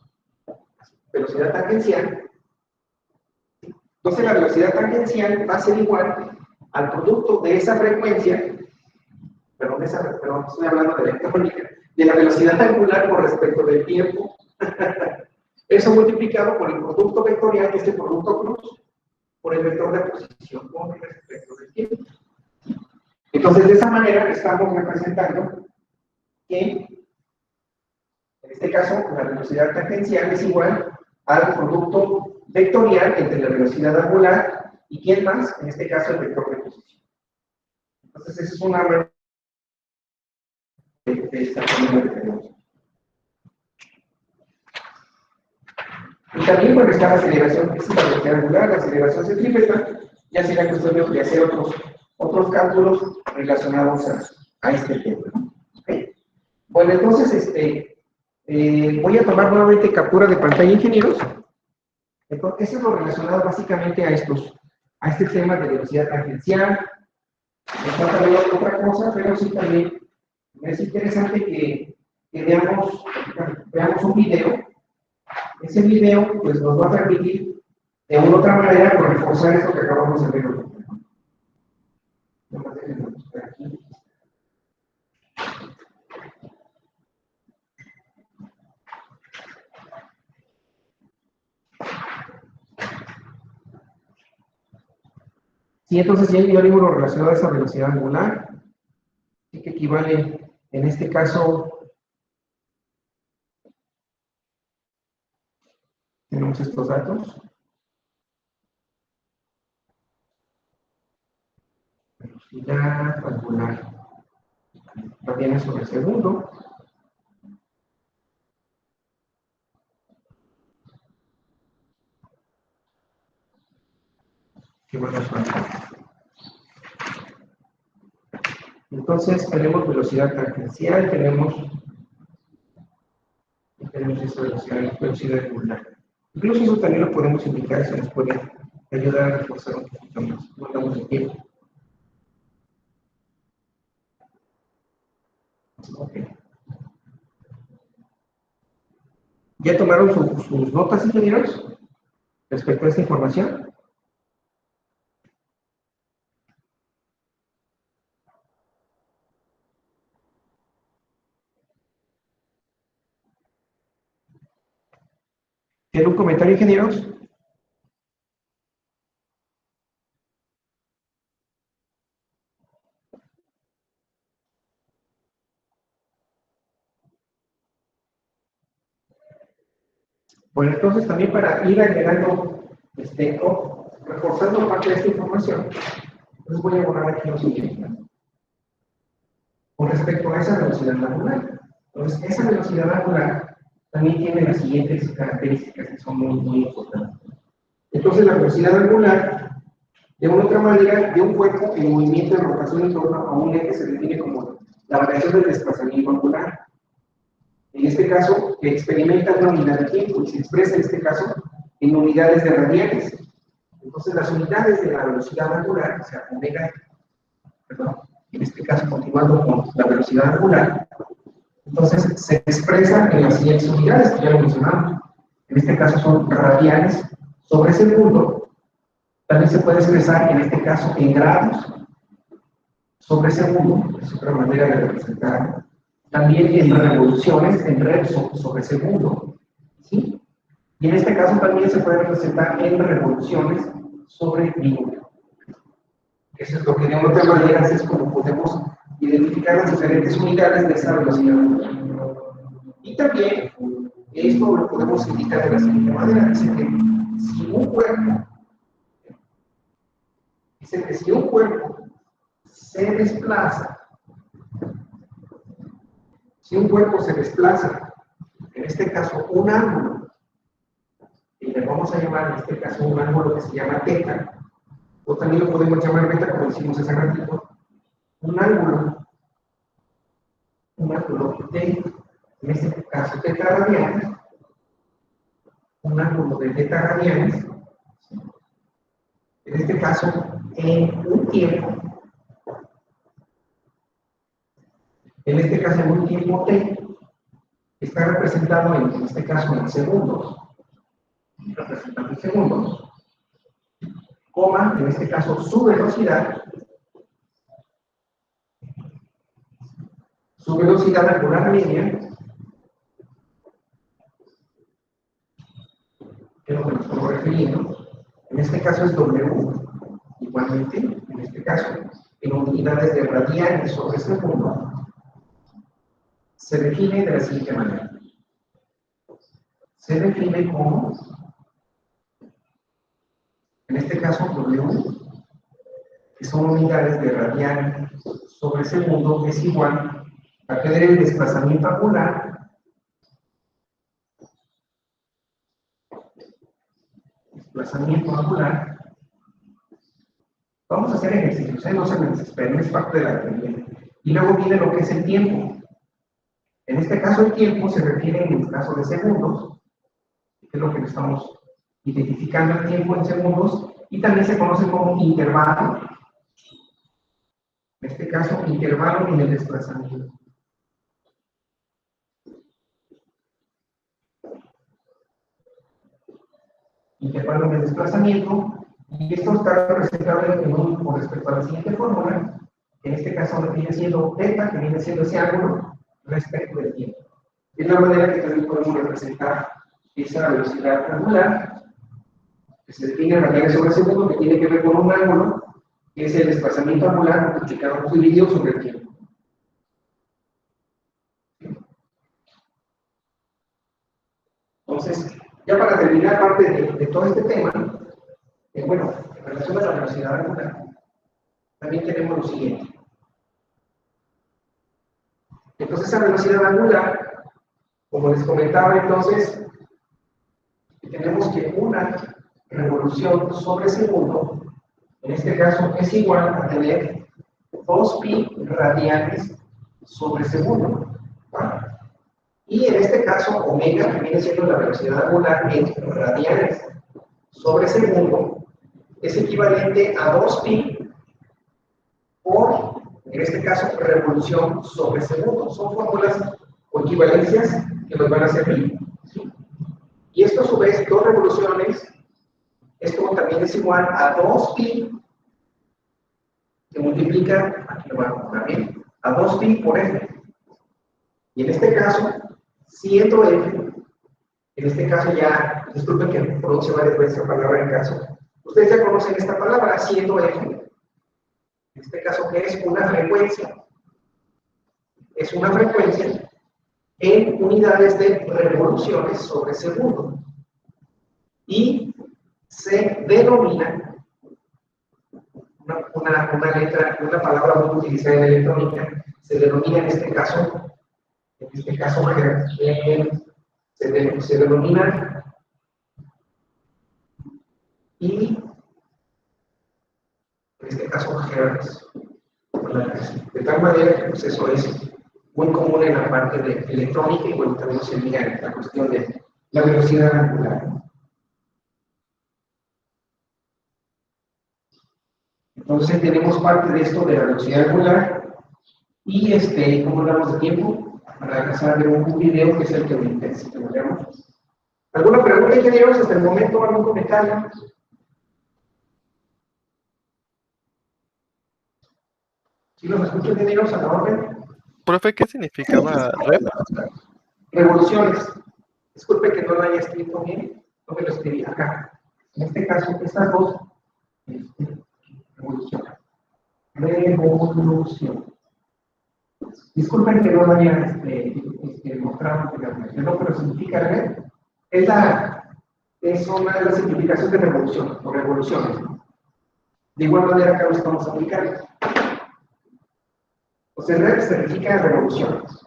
velocidad tangencial. Entonces la velocidad tangencial va a ser igual al producto de esa frecuencia, perdón, estoy hablando de electrónica, de la velocidad angular con respecto del tiempo. Eso multiplicado por el producto vectorial, que es el producto cruz, por el vector de posición con respecto del tiempo. Entonces, de esa manera estamos representando que, en este caso, la velocidad tangencial es igual al producto vectorial entre la velocidad angular y ¿quién más? En este caso, el vector de posición. Entonces, esa es una manera de esta fórmula que tenemos. Y también, bueno, está la aceleración, esta es la velocidad angular, la aceleración centrípeta, ya será cuestión de hacer otros cálculos relacionados a este tema, ¿no? ¿Okay? Bueno, entonces, voy a tomar nuevamente captura de pantalla, ingenieros. Entonces, eso es lo relacionado básicamente a este tema de velocidad tangencial. Está también otra cosa, pero sí también es interesante que veamos un video. Ese video pues, nos va a permitir de una u otra manera por reforzar esto que acabamos de ver. Déjenme buscar aquí. Sí, entonces ya yo digo lo relacionado a esa velocidad angular, así que equivale en este caso. Tenemos estos datos. Velocidad angular. También sobre segundo. Qué buena suerte. Entonces tenemos velocidad tangencial, tenemos esa velocidad angular. Incluso eso también lo podemos indicar, se nos puede ayudar a reforzar un poquito más. No damos el tiempo. Okay. ¿Ya tomaron sus notas, ingenieros, respecto a esta información? ¿Tiene un comentario, ingenieros? Bueno, entonces también para ir agregando, reforzando parte de esta información, les voy a borrar aquí lo siguiente. Con respecto a esa velocidad angular. Entonces, esa velocidad angular también tiene las siguientes características que son muy, muy importantes. Entonces, la velocidad angular De una otra manera, de un cuerpo en movimiento de rotación en torno a un eje se define como la variación del desplazamiento angular. En este caso, que experimenta una unidad de tiempo y se expresa en este caso en unidades de radianes. Entonces, las unidades de la velocidad angular, o sea, omega, perdón, en este caso continuando con la velocidad angular, entonces se expresa en las siguientes unidades que ya lo mencionamos. En este caso son radianes sobre segundo. También se puede expresar en este caso en grados sobre segundo, es otra manera de representar. También en revoluciones en revs sobre segundo, ¿sí? Y en este caso también se puede representar en revoluciones sobre minuto. Eso es lo que de una otra manera es como podemos identificar las diferentes unidades de esa velocidad. Y también esto lo podemos indicar de la siguiente manera. Dice que si un cuerpo, se desplaza, en este caso un ángulo, y le vamos a llamar en este caso un ángulo que se llama θ, o también lo podemos llamar beta como decimos hace ratito, un ángulo de, en este caso θ radianes, un ángulo de θ radianes, en este caso en un tiempo, t, está representado en este caso en segundos, representado en segundos, coma, en este caso su velocidad angular media, que es lo que nos estamos refiriendo, en este caso es W, igualmente, en este caso, en unidades de radianes sobre segundo, se define de la siguiente manera. Se define como, en este caso, W, que son unidades de radianes sobre segundo, es igual a tener el desplazamiento angular, Vamos a hacer ejercicios, no se me desesperen, es parte de la teoría. Y luego viene lo que es el tiempo. En este caso, el tiempo se refiere en el caso de segundos, que es lo que estamos identificando el tiempo en segundos, y también se conoce como intervalo. En este caso, intervalo en el desplazamiento. Intervalo en el desplazamiento, y esto está representado con respecto a la siguiente fórmula, que en este caso viene siendo θ, que viene siendo ese ángulo respecto del tiempo. Es la manera que también podemos representar esa velocidad angular, que se define en radianes sobre segundo, que tiene que ver con un ángulo, que es el desplazamiento angular multiplicado dividido sobre el tiempo. Entonces, ya para terminar parte de todo este tema, bueno, en relación a la velocidad angular, también tenemos lo siguiente. Entonces, esa velocidad angular, como les comentaba, entonces, tenemos que una revolución sobre segundo, en este caso, es igual a tener 2pi radianes sobre segundo. ¿Vale? Y en este caso, omega, que viene siendo la velocidad angular en radianes sobre segundo, es equivalente a 2pi por, en este caso, revolución sobre segundo. Son fórmulas o equivalencias que nos van a servir. ¿Sí? Y esto, a su vez, dos revoluciones, esto también es igual a 2pi, que multiplica, aquí lo voy a poner bien, a 2pi por f. Y en este caso, siendo f, en este caso ya, disculpen que pronuncie varias veces la palabra en caso, ustedes ya conocen esta palabra, siendo f, en este caso que es una frecuencia. Es una frecuencia en unidades de revoluciones sobre segundo. Y se denomina una letra, una palabra muy utilizada en electrónica, se denomina en este caso se denomina este caso hertz. De tal manera que pues, eso es muy común en la parte de electrónica y bueno, también se liga en la cuestión de la velocidad angular. Entonces tenemos parte de esto de la velocidad angular y ¿cómo hablamos de tiempo? Para alcanzar a ver un video que es el que me interesa que lo veamos. ¿Alguna pregunta, ingenieros, hasta el momento? ¿Algún comentario? ¿Sí los escucho, ingenieros, a la orden? Profe, ¿qué significaba rep? Revoluciones. Disculpe que no lo haya escrito bien, no me lo escribí acá. En este caso, estas dos revoluciones. Revolución. Disculpen que no lo haya mostrado anteriormente, ¿no? Pero significa red. Es una de las simplificaciones de revolución, o revoluciones, ¿no? De igual manera acá lo estamos aplicando. O sea, red significa revoluciones.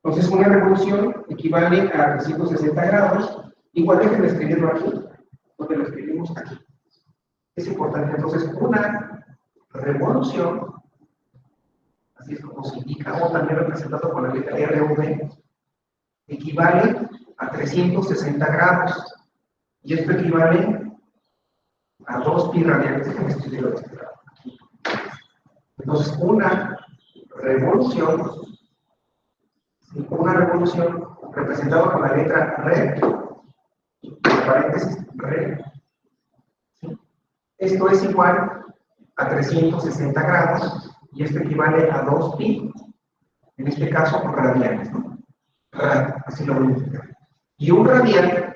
Entonces, una revolución equivale a 360 grados. Igual déjenme escribirlo aquí, donde lo escribimos aquí. Es importante, entonces, una revolución, así es como se indica, o también representado con la letra RV, equivale a 360 grados. Y esto equivale a 2 pi radianes. Déjenme escribirlo de este lado. Entonces, una revolución representada con la letra R, paréntesis, R, ¿sí? Esto es igual a 360 grados y esto equivale a 2 pi, en este caso radianes, ¿no? Así lo voy a indicar. Y un radian,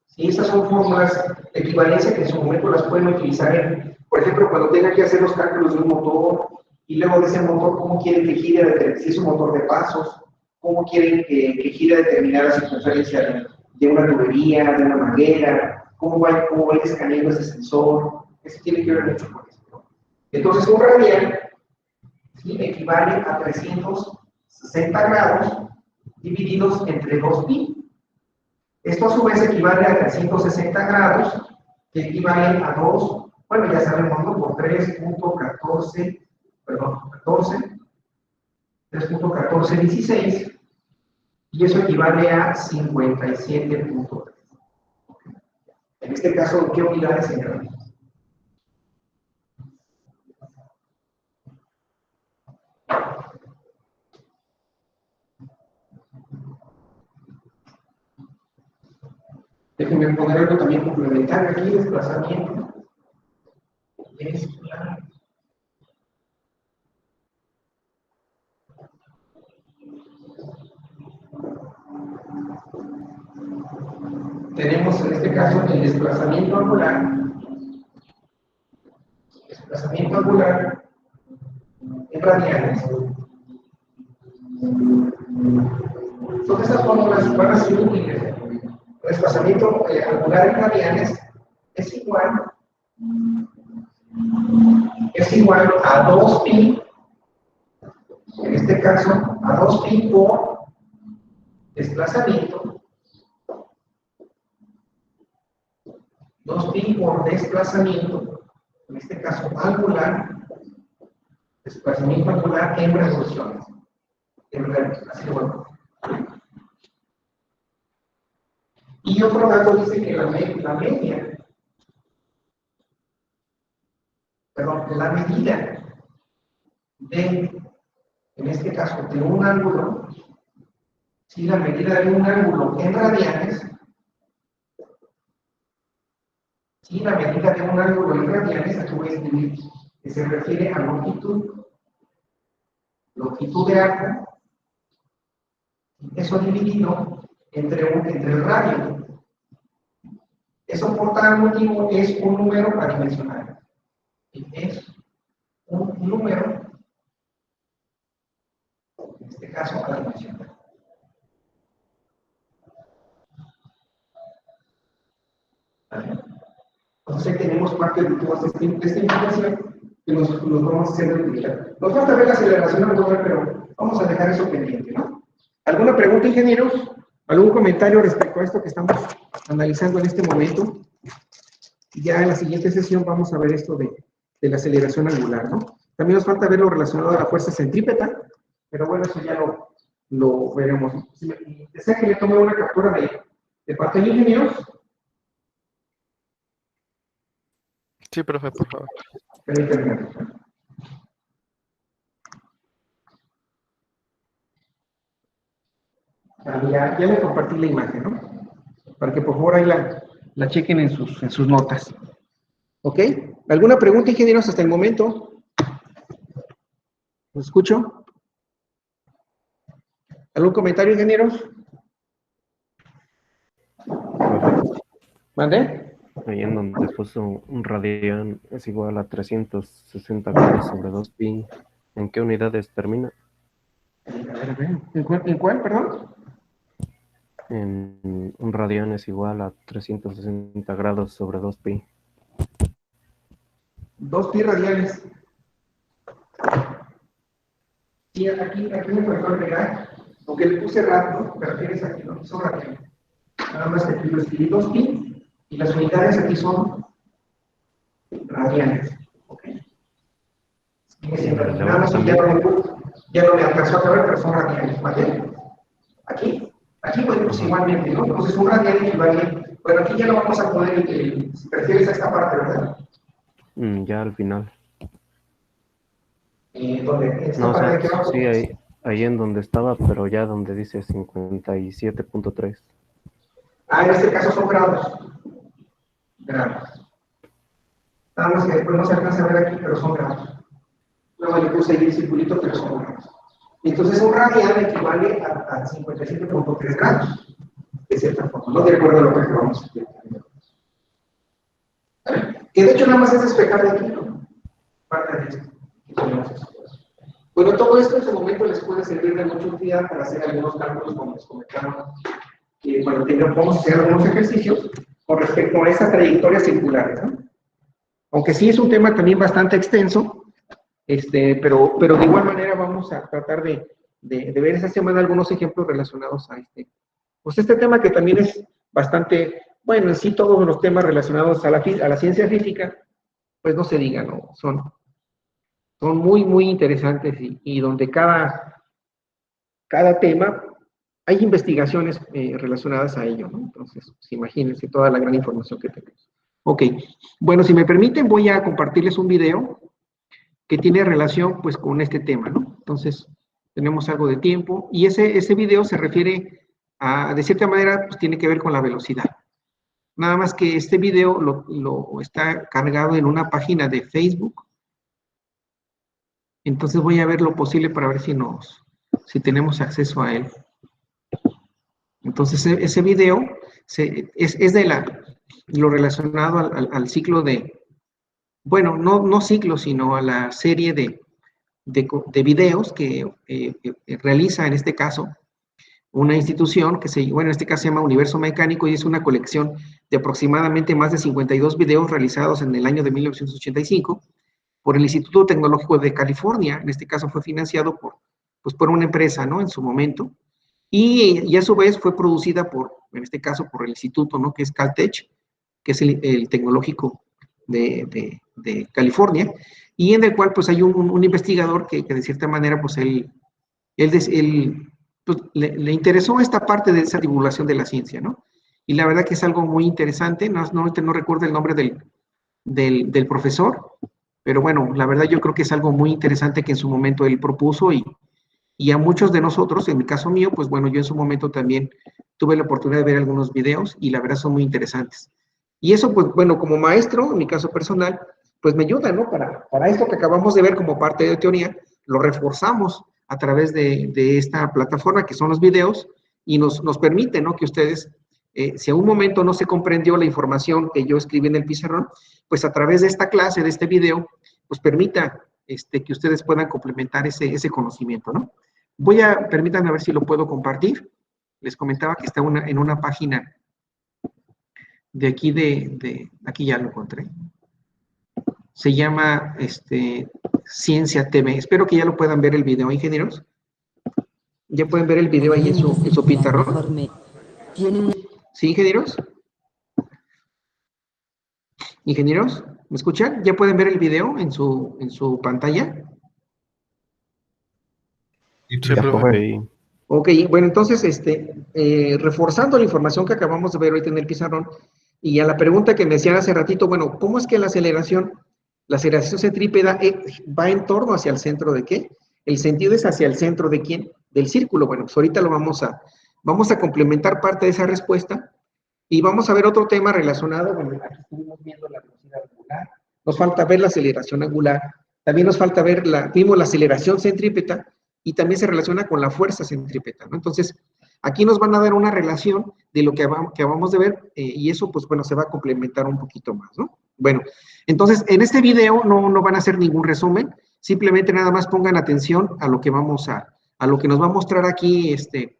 ¿sí? Estas son fórmulas de equivalencia que en su momento las pueden utilizar por ejemplo, cuando tengan que hacer los cálculos de un motor y luego de ese motor, cómo quieren que gire, si es un motor de pasos, cómo quieren que gire determinada circunferencia de una tubería, de una manguera, cómo va escaneando ese sensor. Eso tiene que ver mucho con esto. Entonces, un radian, ¿sí?, equivale a 360 grados divididos entre 2 pi. Esto a su vez equivale a 360 grados, que equivale a 2. Bueno, ya sabemos, ¿no? Por 3.1416, y eso equivale a 57.3. En este caso, ¿qué unidades se encargan? Déjenme poner algo también complementario aquí, desplazamiento. Tenemos en este caso el desplazamiento angular. Desplazamiento angular en radianes. Todas estas fórmulas van a ser útiles. El desplazamiento angular en radianes es igual a 2 pi, en este caso a 2 pi por desplazamiento, 2 pi por desplazamiento, en este caso angular, desplazamiento angular en revoluciones. Así lo bueno. Y otro dato dice que la medida de, en este caso, de un ángulo, si la medida de un ángulo en radianes, si la medida de un ángulo en radianes, aquí voy a escribir que se refiere a longitud de arco, eso dividido entre el radio. Eso por tal motivo es un número adimensional. Es un número, en este caso, adimensional. ¿Vale? Entonces ahí tenemos parte de toda esta información que nos vamos a hacer utilizar. Nos falta ver la aceleración angular, pero vamos a dejar eso pendiente, ¿no? ¿Alguna pregunta, ingenieros? ¿Algún comentario respecto a esto que estamos analizando en este momento? Y ya en la siguiente sesión vamos a ver esto de la aceleración angular, ¿no? También nos falta ver lo relacionado a la fuerza centrípeta, pero bueno, eso ya lo veremos. Si desea que le tome una captura de pantalla, ingenieros. Sí, profe, por favor. Permítanme. Ya le compartí la imagen, ¿no? Para que por favor ahí la chequen en sus notas. ¿Ok? ¿Alguna pregunta, ingenieros, hasta el momento? ¿Los escucho? ¿Algún comentario, ingenieros? Profe, ¿Mande? ahí en donde puso un radián es igual a 360 grados sobre 2pi, ¿en qué unidades termina? A ver. ¿En cuál, perdón? En un radián es igual a 360 grados sobre 2pi. 2 pi radianes. Sí, aquí me faltó agregar, aunque le puse rad, ¿no? Pero tienes aquí, ¿no? Son radianes. Nada más que aquí lo escribí 2pi y las unidades aquí son radianes. ¿Ok? Nada más que ya no me alcanzó a caber, pero son radianes, ¿vale? Aquí bueno, pues igualmente, ¿no? Entonces un radian equivale, bueno, aquí ya no vamos a poner, si prefieres a esta parte, ¿verdad? Ya al final. Donde esta No, o parte de sea, aquí abajo. sí, ahí en donde estaba, pero ya donde dice 57.3. En este caso son grados. Grados. Nada más que después no se alcanza a ver aquí, pero son grados. Luego le puse ahí el circulito, pero son grados. Entonces un radian equivale a 57.3 grados. De cierta forma, no de acuerdo a lo que vamos a hacer. Que de hecho nada más es despejar de aquí, ¿no? Parte de esto. Bueno, todo esto en su momento les puede servir de mucha utilidad para hacer algunos cálculos, como les comentaba, que cuando vamos a hacer algunos ejercicios con respecto a esas trayectorias circulares, ¿no? Aunque sí es un tema también bastante extenso, pero de igual manera vamos a tratar de ver esta semana algunos ejemplos relacionados a este tema que también es bastante, bueno, en sí todos los temas relacionados a la ciencia física, pues no se diga, ¿no? Son muy, muy interesantes y donde cada tema hay investigaciones relacionadas a ello, ¿no? Entonces, pues, imagínense toda la gran información que tenemos. Ok, bueno, si me permiten voy a compartirles un video que tiene relación pues con este tema, ¿no? Entonces, tenemos algo de tiempo y ese video se refiere de cierta manera, pues tiene que ver con la velocidad. Nada más que este video lo está cargado en una página de Facebook. Entonces voy a ver lo posible para ver si tenemos acceso a él. Entonces ese video es de lo relacionado al ciclo bueno, no ciclo, sino a la serie de videos que realiza en este caso una institución bueno, en este caso se llama Universo Mecánico y es una colección de aproximadamente más de 52 videos realizados en el año de 1985 por el Instituto Tecnológico de California. En este caso fue financiado por una empresa, ¿no? En su momento. Y a su vez fue producida en este caso, por el instituto, ¿no? Que es Caltech, que es el tecnológico de California, y en el cual pues hay un investigador que de cierta manera pues él pues, le interesó esta parte de esa divulgación de la ciencia, ¿no? Y la verdad que es algo muy interesante, no recuerdo el nombre del profesor, pero bueno, la verdad yo creo que es algo muy interesante que en su momento él propuso y a muchos de nosotros, en mi caso mío, pues bueno, yo en su momento también tuve la oportunidad de ver algunos videos y la verdad son muy interesantes. Y eso, pues bueno, como maestro, en mi caso personal, pues me ayuda, ¿no? Para esto que acabamos de ver como parte de teoría, lo reforzamos a través de esta plataforma que son los videos y nos permite, ¿no? Que ustedes, si a un momento no se comprendió la información que yo escribí en el pizarrón, pues a través de esta clase, de este video, pues permita que ustedes puedan complementar ese conocimiento, ¿no? Permítanme a ver si lo puedo compartir. Les comentaba que está en una página de aquí aquí ya lo encontré. Se llama Ciencia TV. Espero que ya lo puedan ver el video, ingenieros. Ya pueden ver el video ahí en su pizarrón. ¿Sí, ingenieros? Ingenieros, ¿me escuchan? ¿Ya pueden ver el video en su pantalla? Sí, Ya, profe. profe. Sí. Ok, bueno, entonces, reforzando la información que acabamos de ver ahorita en el pizarrón, y a la pregunta que me hacían hace ratito, bueno, ¿cómo es que la aceleración centrípeta va en torno hacia el centro de qué? El sentido es hacia el centro de quién? Del círculo. Bueno, pues ahorita vamos a complementar parte de esa respuesta y vamos a ver otro tema relacionado, bueno, aquí estuvimos viendo la velocidad angular, nos falta ver la aceleración angular, también nos falta ver, vimos la aceleración centrípeta, y también se relaciona con la fuerza centrípeta, ¿no? Entonces, aquí nos van a dar una relación de lo que acabamos de ver, y eso, pues bueno, se va a complementar un poquito más, ¿no? Bueno, entonces, en este video no van a hacer ningún resumen, simplemente nada más pongan atención a lo que a lo que nos va a mostrar aquí este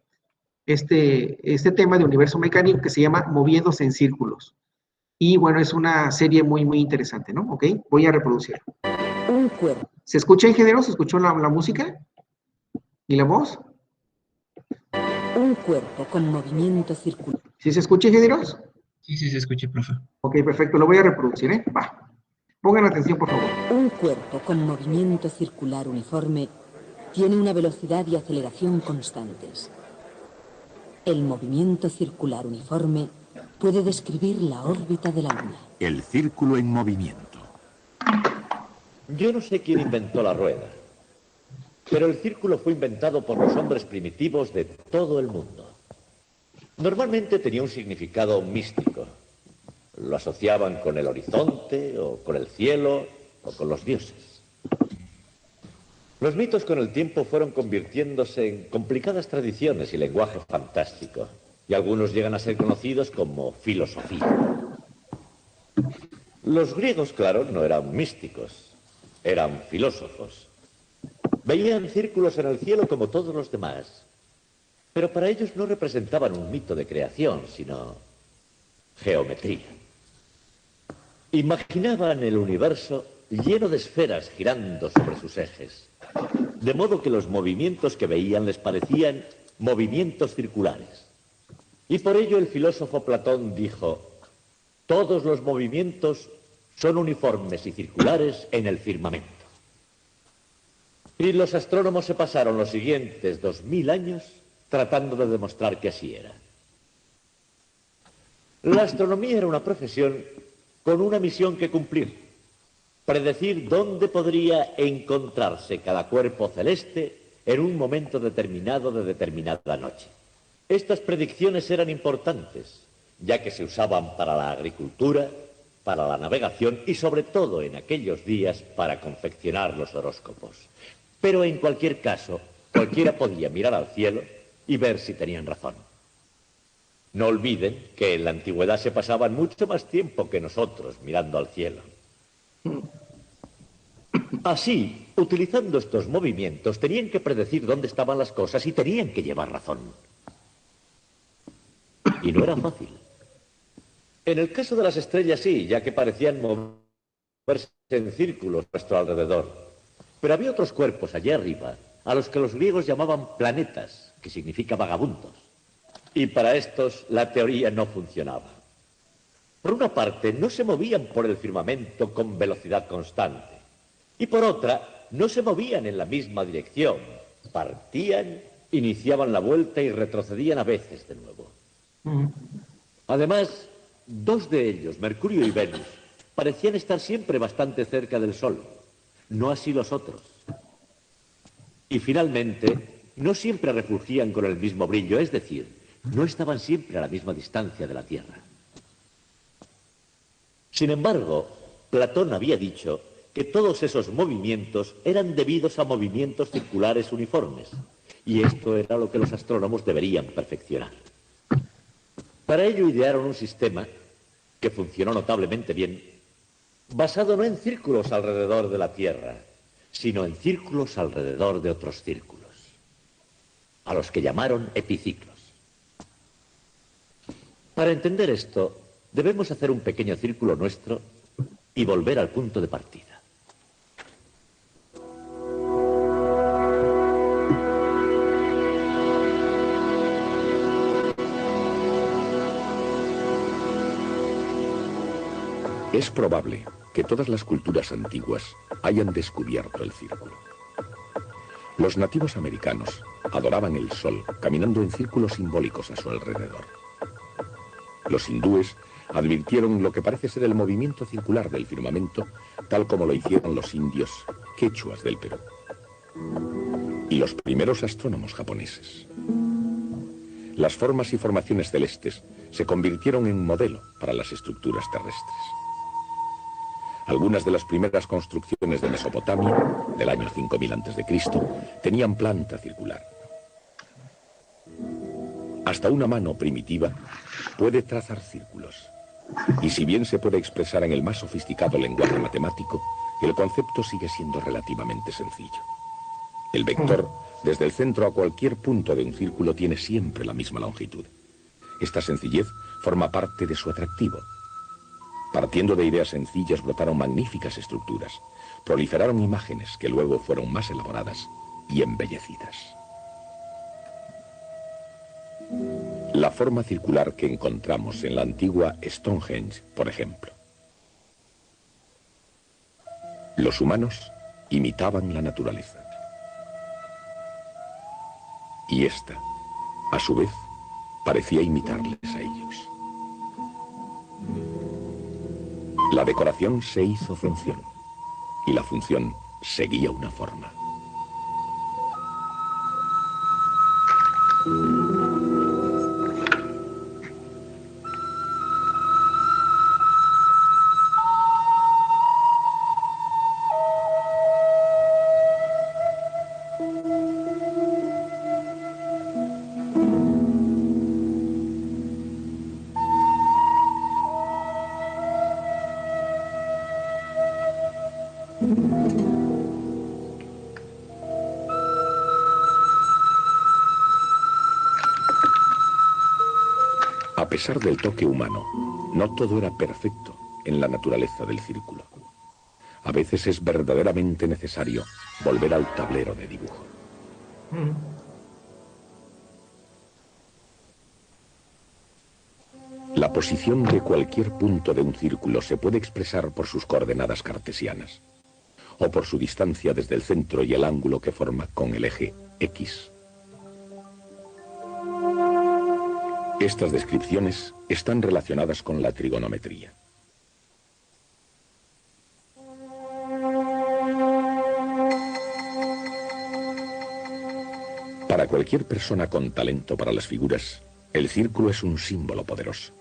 tema de universo mecánico que se llama Moviéndose en Círculos. Y bueno, es una serie muy, muy interesante, ¿no? Ok, voy a reproducir. Un cuerpo. ¿Se escucha, ingeniero? ¿Se escuchó la música? ¿Y la voz? Un cuerpo con movimiento circular. ¿Sí se escucha, ingenieros? Sí, sí, se escucha, profe. Ok, perfecto, lo voy a reproducir, ¿eh? Va. Pongan atención, por favor. Un cuerpo con movimiento circular uniforme tiene una velocidad y aceleración constantes. El movimiento circular uniforme puede describir la órbita de la Luna. El círculo en movimiento. Yo no sé quién inventó la rueda, pero el círculo fue inventado por los hombres primitivos de todo el mundo. Normalmente tenía un significado místico. Lo asociaban con el horizonte, o con el cielo, o con los dioses. Los mitos con el tiempo fueron convirtiéndose en complicadas tradiciones y lenguaje fantástico, y algunos llegan a ser conocidos como filosofía. Los griegos, claro, no eran místicos, eran filósofos. Veían círculos en el cielo como todos los demás, pero para ellos no representaban un mito de creación, sino geometría. Imaginaban el universo lleno de esferas girando sobre sus ejes, de modo que los movimientos que veían les parecían movimientos circulares. Y por ello el filósofo Platón dijo: todos los movimientos son uniformes y circulares en el firmamento. Y los astrónomos se pasaron los siguientes 2000 años tratando de demostrar que así era. La astronomía era una profesión con una misión que cumplir: predecir dónde podría encontrarse cada cuerpo celeste en un momento determinado de determinada noche. Estas predicciones eran importantes, ya que se usaban para la agricultura, para la navegación y sobre todo en aquellos días para confeccionar los horóscopos. Pero en cualquier caso, cualquiera podía mirar al cielo y ver si tenían razón. No olviden que en la antigüedad se pasaban mucho más tiempo que nosotros mirando al cielo. Así, utilizando estos movimientos, tenían que predecir dónde estaban las cosas y tenían que llevar razón. Y no era fácil. En el caso de las estrellas sí, ya que parecían moverse en círculos a nuestro alrededor. Pero había otros cuerpos allá arriba, a los que los griegos llamaban planetas, que significa vagabundos. Y para estos la teoría no funcionaba. Por una parte, no se movían por el firmamento con velocidad constante. Y por otra, no se movían en la misma dirección. Partían, iniciaban la vuelta y retrocedían a veces de nuevo. Además, dos de ellos, Mercurio y Venus, parecían estar siempre bastante cerca del Sol. No así los otros. Y finalmente, no siempre refulgían con el mismo brillo, es decir, no estaban siempre a la misma distancia de la Tierra. Sin embargo, Platón había dicho que todos esos movimientos eran debidos a movimientos circulares uniformes, y esto era lo que los astrónomos deberían perfeccionar. Para ello idearon un sistema que funcionó notablemente bien, basado no en círculos alrededor de la Tierra, sino en círculos alrededor de otros círculos, a los que llamaron epiciclos. Para entender esto, debemos hacer un pequeño círculo nuestro y volver al punto de partida. Es probable que todas las culturas antiguas hayan descubierto el círculo. Los nativos americanos adoraban el sol, caminando en círculos simbólicos a su alrededor. Los hindúes advirtieron lo que parece ser el movimiento circular del firmamento, tal como lo hicieron los indios quechuas del Perú. Y los primeros astrónomos japoneses. Las formas y formaciones celestes se convirtieron en modelo para las estructuras terrestres. Algunas de las primeras construcciones de Mesopotamia, del año 5000 a.C., tenían planta circular. Hasta una mano primitiva puede trazar círculos. Y si bien se puede expresar en el más sofisticado lenguaje matemático, el concepto sigue siendo relativamente sencillo. El vector, desde el centro a cualquier punto de un círculo, tiene siempre la misma longitud. Esta sencillez forma parte de su atractivo. Partiendo de ideas sencillas brotaron magníficas estructuras, proliferaron imágenes que luego fueron más elaboradas y embellecidas. La forma circular que encontramos en la antigua Stonehenge, por ejemplo. Los humanos imitaban la naturaleza. Y esta, a su vez, parecía imitarles a ellos. La decoración se hizo función, y la función seguía una forma. A pesar del toque humano, no todo era perfecto en la naturaleza del círculo. A veces es verdaderamente necesario volver al tablero de dibujo. La posición de cualquier punto de un círculo se puede expresar por sus coordenadas cartesianas, o por su distancia desde el centro y el ángulo que forma con el eje X. Estas descripciones están relacionadas con la trigonometría. Para cualquier persona con talento para las figuras, el círculo es un símbolo poderoso,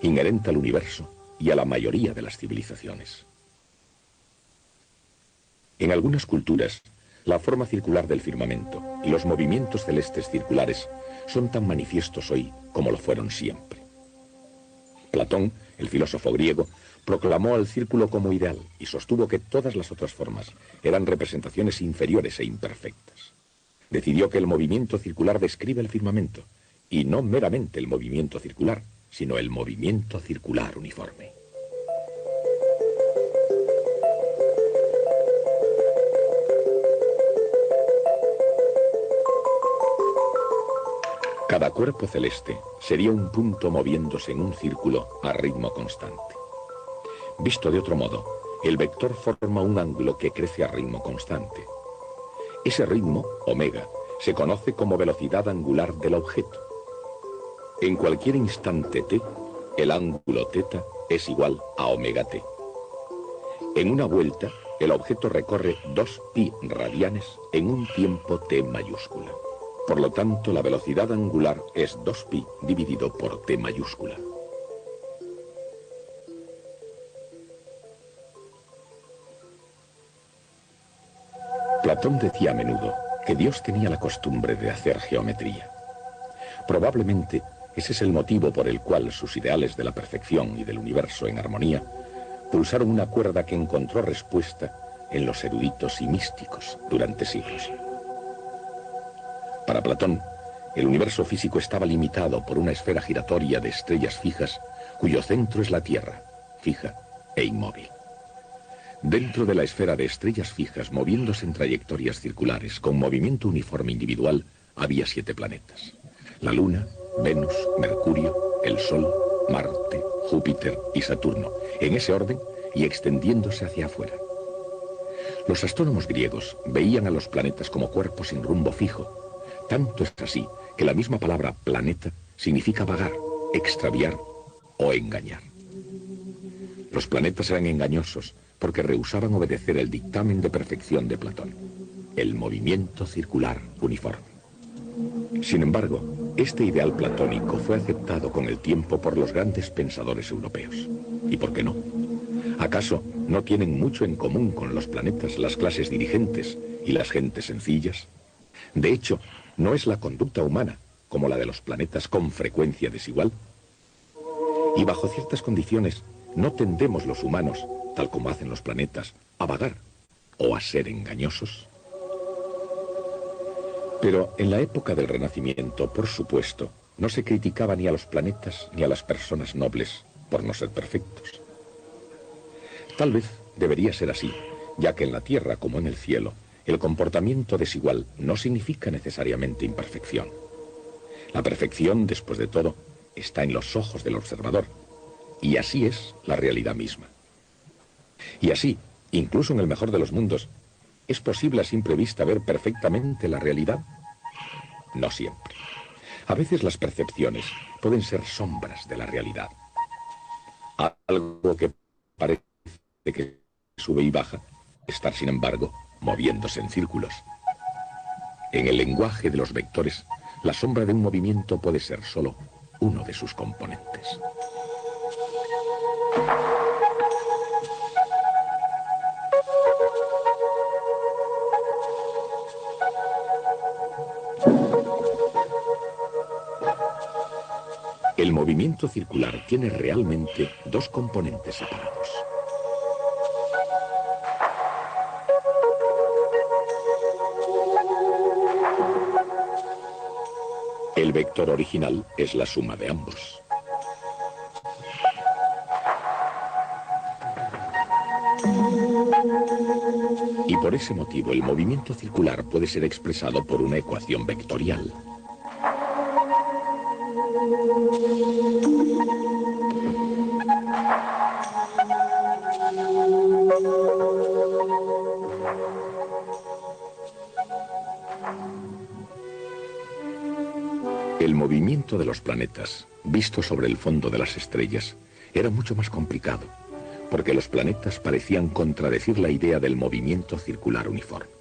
inherente al universo y a la mayoría de las civilizaciones. En algunas culturas, la forma circular del firmamento y los movimientos celestes circulares son tan manifiestos hoy como lo fueron siempre. Platón, el filósofo griego, proclamó al círculo como ideal y sostuvo que todas las otras formas eran representaciones inferiores e imperfectas. Decidió que el movimiento circular describe el firmamento, y no meramente el movimiento circular, sino el movimiento circular uniforme. Cada cuerpo celeste sería un punto moviéndose en un círculo a ritmo constante. Visto de otro modo, el vector forma un ángulo que crece a ritmo constante. Ese ritmo, omega, se conoce como velocidad angular del objeto. En cualquier instante t, el ángulo θ es igual a omega t. En una vuelta, el objeto recorre 2π radianes en un tiempo t mayúscula. Por lo tanto, la velocidad angular es 2π dividido por t mayúscula. Platón decía a menudo que Dios tenía la costumbre de hacer geometría. Probablemente ese es el motivo por el cual sus ideales de la perfección y del universo en armonía pulsaron una cuerda que encontró respuesta en los eruditos y místicos durante siglos. Para Platón, el universo físico estaba limitado por una esfera giratoria de estrellas fijas, cuyo centro es la Tierra, fija e inmóvil. Dentro de la esfera de estrellas fijas, moviéndose en trayectorias circulares, con movimiento uniforme individual, había 7 planetas. La Luna, Venus, Mercurio, el Sol, Marte, Júpiter y Saturno, en ese orden y extendiéndose hacia afuera. Los astrónomos griegos veían a los planetas como cuerpos sin rumbo fijo. Tanto es así que la misma palabra planeta significa vagar, extraviar o engañar. Los planetas eran engañosos porque rehusaban obedecer el dictamen de perfección de Platón, el movimiento circular uniforme. Sin embargo, este ideal platónico fue aceptado con el tiempo por los grandes pensadores europeos. ¿Y por qué no? ¿Acaso no tienen mucho en común con los planetas las clases dirigentes y las gentes sencillas? De hecho, ¿no es la conducta humana, como la de los planetas, con frecuencia desigual? Y bajo ciertas condiciones, ¿no tendemos los humanos, tal como hacen los planetas, a vagar o a ser engañosos? Pero en la época del Renacimiento, por supuesto, no se criticaba ni a los planetas ni a las personas nobles por no ser perfectos. Tal vez debería ser así, ya que en la tierra como en el cielo, el comportamiento desigual no significa necesariamente imperfección. La perfección, después de todo, está en los ojos del observador, y así es la realidad misma. Y así, incluso en el mejor de los mundos, ¿es posible a simple vista ver perfectamente la realidad? No siempre. A veces las percepciones pueden ser sombras de la realidad. Algo que parece que sube y baja, estar sin embargo moviéndose en círculos. En el lenguaje de los vectores, la sombra de un movimiento puede ser solo uno de sus componentes. El movimiento circular tiene realmente dos componentes separados. El vector original es la suma de ambos. Y por ese motivo el movimiento circular puede ser expresado por una ecuación vectorial. El movimiento de los planetas, visto sobre el fondo de las estrellas, era mucho más complicado, porque los planetas parecían contradecir la idea del movimiento circular uniforme.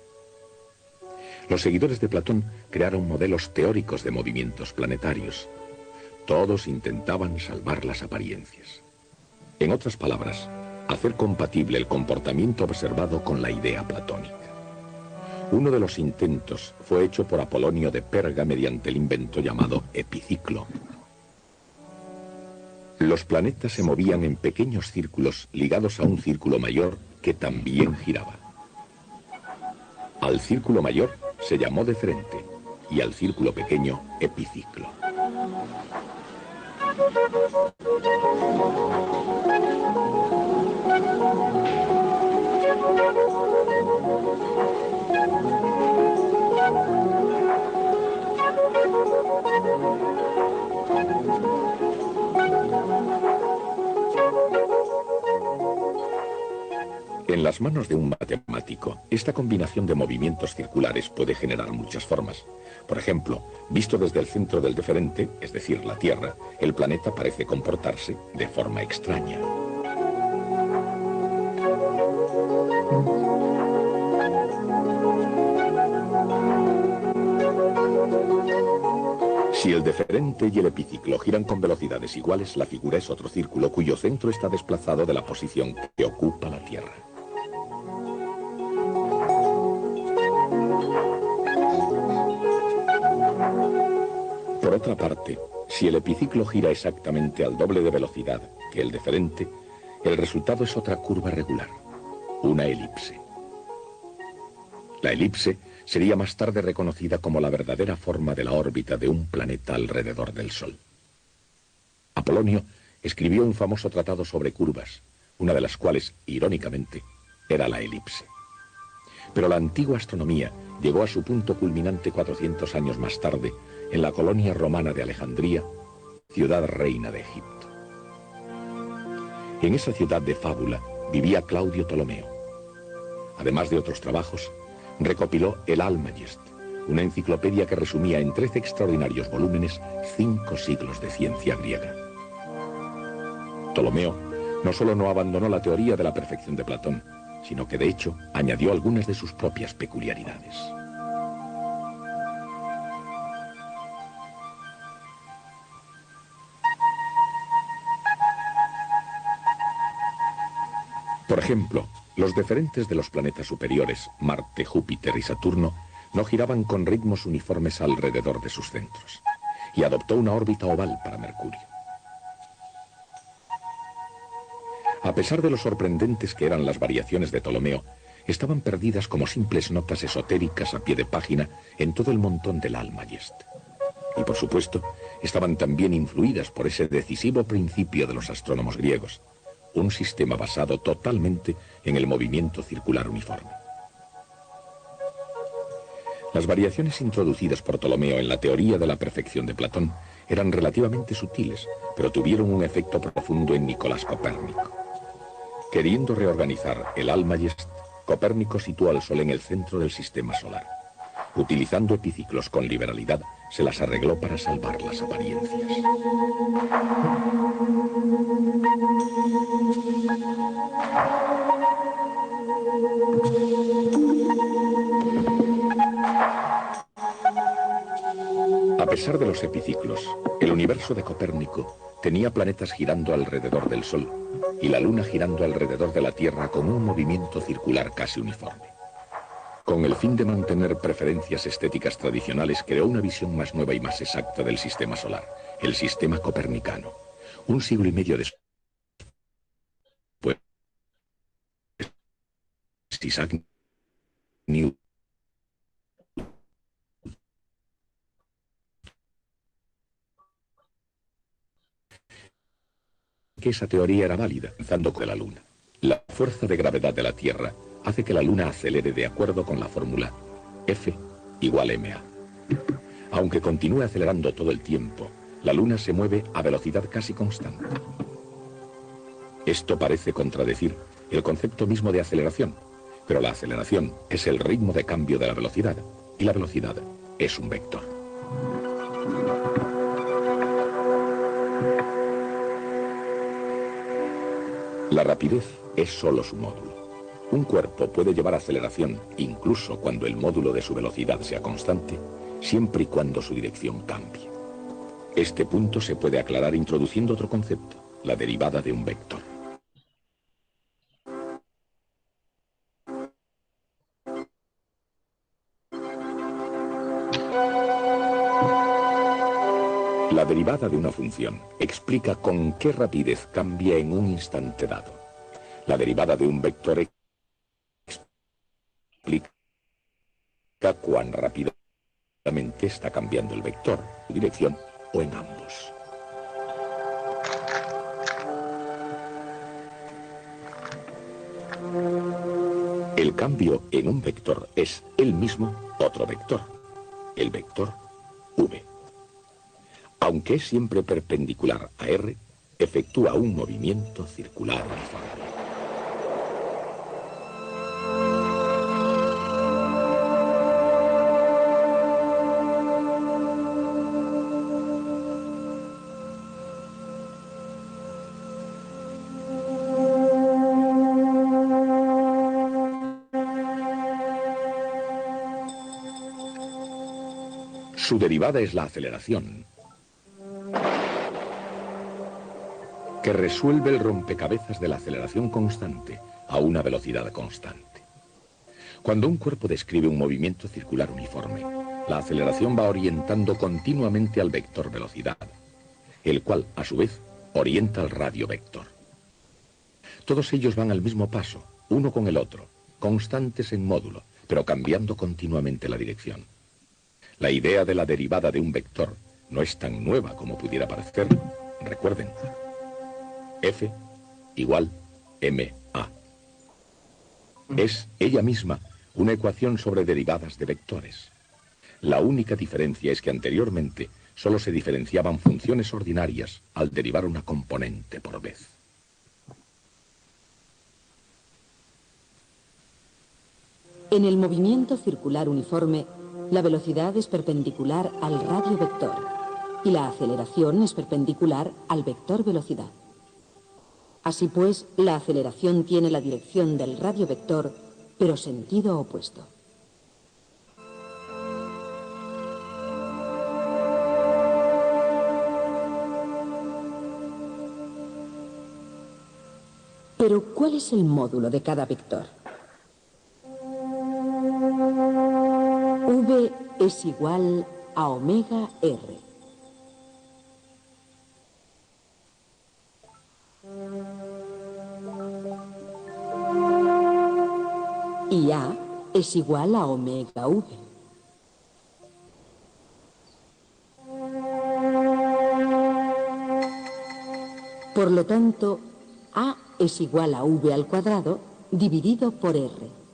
Los seguidores de Platón crearon modelos teóricos de movimientos planetarios. Todos intentaban salvar las apariencias. En otras palabras, hacer compatible el comportamiento observado con la idea platónica. Uno de los intentos fue hecho por Apolonio de Perga mediante el invento llamado epiciclo. Los planetas se movían en pequeños círculos ligados a un círculo mayor que también giraba. Al círculo mayor se llamó deferente y al círculo pequeño epiciclo. En las manos de un matemático, esta combinación de movimientos circulares puede generar muchas formas. Por ejemplo, visto desde el centro del deferente, es decir, la Tierra, el planeta parece comportarse de forma extraña. Si el deferente y el epiciclo giran con velocidades iguales, la figura es otro círculo cuyo centro está desplazado de la posición que ocupa la Tierra. Por otra parte, si el epiciclo gira exactamente al doble de velocidad que el deferente, el resultado es otra curva regular, una elipse. La elipse sería más tarde reconocida como la verdadera forma de la órbita de un planeta alrededor del Sol. Apolonio escribió un famoso tratado sobre curvas, una de las cuales, irónicamente, era la elipse. Pero la antigua astronomía llegó a su punto culminante 400 años más tarde, en la colonia romana de Alejandría, ciudad reina de Egipto. En esa ciudad de fábula vivía Claudio Ptolomeo. Además de otros trabajos, recopiló el Almagest, una enciclopedia que resumía en 13 extraordinarios volúmenes 5 siglos de ciencia griega. Ptolomeo no solo no abandonó la teoría de la perfección de Platón, sino que de hecho añadió algunas de sus propias peculiaridades. Por ejemplo, los deferentes de los planetas superiores, Marte, Júpiter y Saturno, no giraban con ritmos uniformes alrededor de sus centros, y adoptó una órbita oval para Mercurio. A pesar de lo sorprendentes que eran las variaciones de Ptolomeo, estaban perdidas como simples notas esotéricas a pie de página en todo el montón del Almagest. Y por supuesto, estaban también influidas por ese decisivo principio de los astrónomos griegos, un sistema basado totalmente en el movimiento circular uniforme. Las variaciones introducidas por Ptolomeo en la teoría de la perfección de Platón eran relativamente sutiles, pero tuvieron un efecto profundo en Nicolás Copérnico. Queriendo reorganizar el Almagest, Copérnico situó al Sol en el centro del sistema solar. Utilizando epiciclos con liberalidad, se las arregló para salvar las apariencias. A pesar de los epiciclos, el universo de Copérnico tenía planetas girando alrededor del Sol y la Luna girando alrededor de la Tierra con un movimiento circular casi uniforme. Con el fin de mantener preferencias estéticas tradicionales, creó una visión más nueva y más exacta del sistema solar, el sistema copernicano. Un siglo y medio después, Isaac Newton que esa teoría era válida, pensando con la Luna. La fuerza de gravedad de la Tierra hace que la Luna acelere de acuerdo con la fórmula F igual ma. Aunque continúe acelerando todo el tiempo, la Luna se mueve a velocidad casi constante. Esto parece contradecir el concepto mismo de aceleración, pero la aceleración es el ritmo de cambio de la velocidad, y la velocidad es un vector. La rapidez es solo su módulo. Un cuerpo puede llevar aceleración incluso cuando el módulo de su velocidad sea constante, siempre y cuando su dirección cambie. Este punto se puede aclarar introduciendo otro concepto, la derivada de un vector. La derivada de una función explica con qué rapidez cambia en un instante dado. La derivada de un vector explica cuán rápidamente está cambiando el vector, su dirección o en ambos. El cambio en un vector es él mismo otro vector, el vector v. Aunque es siempre perpendicular a R, efectúa un movimiento circular uniforme. Su derivada es la aceleración, que resuelve el rompecabezas de la aceleración constante a una velocidad constante. Cuando un cuerpo describe un movimiento circular uniforme, la aceleración va orientando continuamente al vector velocidad, el cual, a su vez, orienta al radio vector. Todos ellos van al mismo paso, uno con el otro, constantes en módulo, pero cambiando continuamente la dirección. La idea de la derivada de un vector no es tan nueva como pudiera parecer. Recuerden, F igual ma. Es ella misma una ecuación sobre derivadas de vectores. La única diferencia es que anteriormente solo se diferenciaban funciones ordinarias al derivar una componente por vez. En el movimiento circular uniforme, la velocidad es perpendicular al radio vector y la aceleración es perpendicular al vector velocidad. Así pues, la aceleración tiene la dirección del radio vector, pero sentido opuesto. Pero, ¿cuál es el módulo de cada vector? V es igual a omega R. Y A es igual a omega V. Por lo tanto, A es igual a V al cuadrado dividido por R.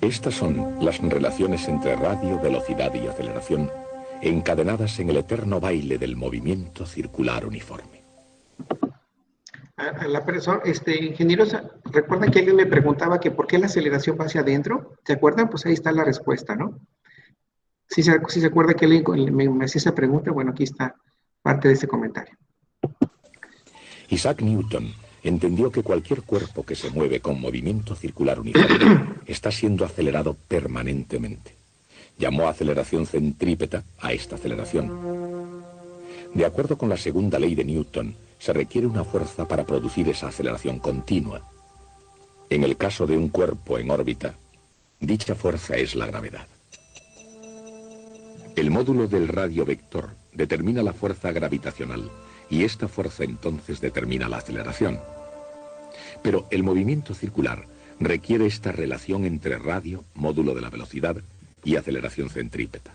Estas son las relaciones entre radio, velocidad y aceleración, encadenadas en el eterno baile del movimiento circular uniforme. A la persona, ingenieros, ¿recuerdan que alguien me preguntaba que por qué la aceleración va hacia adentro? ¿Se acuerdan? Pues ahí está la respuesta, ¿no? Si se acuerda que alguien me hacía esa pregunta, bueno, aquí está parte de ese comentario. Isaac Newton entendió que cualquier cuerpo que se mueve con movimiento circular uniforme está siendo acelerado permanentemente. Llamó aceleración centrípeta a esta aceleración. De acuerdo con la segunda ley de Newton, se requiere una fuerza para producir esa aceleración continua. En el caso de un cuerpo en órbita, dicha fuerza es la gravedad. El módulo del radio vector determina la fuerza gravitacional y esta fuerza entonces determina la aceleración. Pero el movimiento circular requiere esta relación entre radio, módulo de la velocidad, y aceleración centrípeta.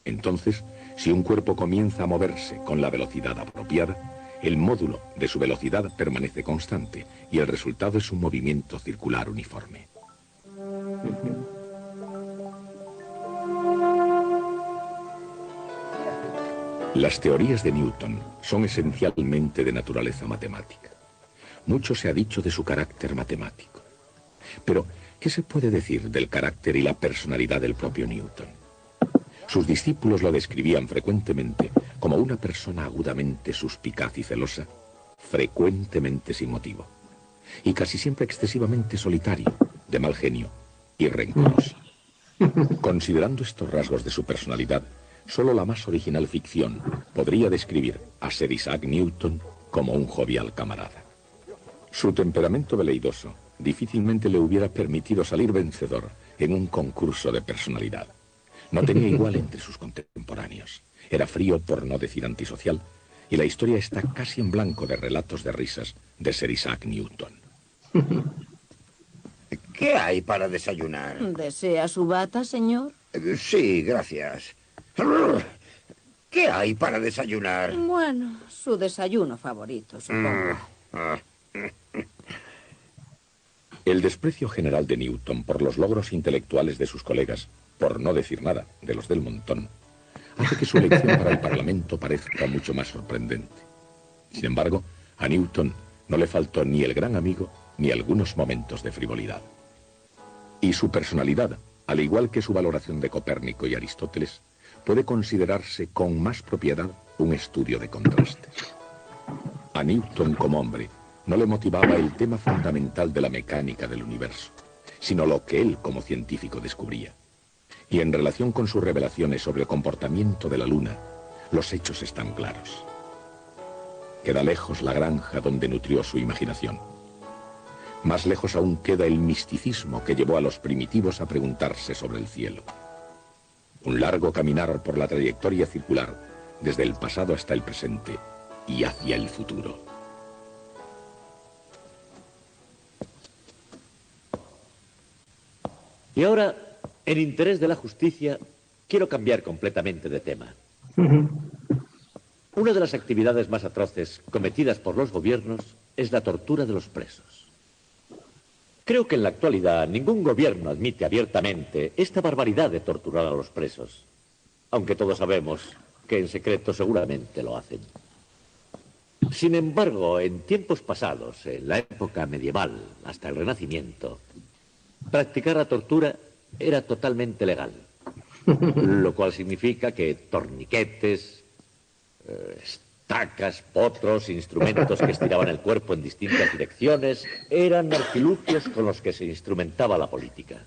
Entonces, si un cuerpo comienza a moverse con la velocidad apropiada, el módulo de su velocidad permanece constante y el resultado es un movimiento circular uniforme. Las teorías de Newton son esencialmente de naturaleza matemática. Mucho se ha dicho de su carácter matemático. Pero, ¿qué se puede decir del carácter y la personalidad del propio Newton? Sus discípulos lo describían frecuentemente como una persona agudamente suspicaz y celosa, frecuentemente sin motivo, y casi siempre excesivamente solitario, de mal genio y rencoroso. Considerando estos rasgos de su personalidad, solo la más original ficción podría describir a Sir Isaac Newton como un jovial camarada. Su temperamento veleidoso difícilmente le hubiera permitido salir vencedor en un concurso de personalidad. No tenía igual entre sus contemporáneos. Era frío, por no decir antisocial, y la historia está casi en blanco de relatos de risas de Sir Isaac Newton. ¿Qué hay para desayunar? ¿Desea su bata, señor? Sí, gracias. ¿Qué hay para desayunar? Bueno, su desayuno favorito, supongo. El desprecio general de Newton por los logros intelectuales de sus colegas, por no decir nada de los del montón, hace que su elección para el Parlamento parezca mucho más sorprendente. Sin embargo, a Newton no le faltó ni el gran amigo ni algunos momentos de frivolidad. Y su personalidad, al igual que su valoración de Copérnico y Aristóteles, puede considerarse con más propiedad un estudio de contrastes. A Newton como hombre no le motivaba el tema fundamental de la mecánica del universo, sino lo que él como científico descubría. Y en relación con sus revelaciones sobre el comportamiento de la Luna, los hechos están claros. Queda lejos la granja donde nutrió su imaginación. Más lejos aún queda el misticismo que llevó a los primitivos a preguntarse sobre el cielo. Un largo caminar por la trayectoria circular, desde el pasado hasta el presente y hacia el futuro. Y ahora, en interés de la justicia, quiero cambiar completamente de tema. Una de las actividades más atroces cometidas por los gobiernos es la tortura de los presos. Creo que en la actualidad ningún gobierno admite abiertamente esta barbaridad de torturar a los presos, aunque todos sabemos que en secreto seguramente lo hacen. Sin embargo, en tiempos pasados, en la época medieval hasta el Renacimiento, practicar la tortura era totalmente legal. Lo cual significa que torniquetes, estacas, potros, instrumentos que estiraban el cuerpo en distintas direcciones, eran artilugios con los que se instrumentaba la política.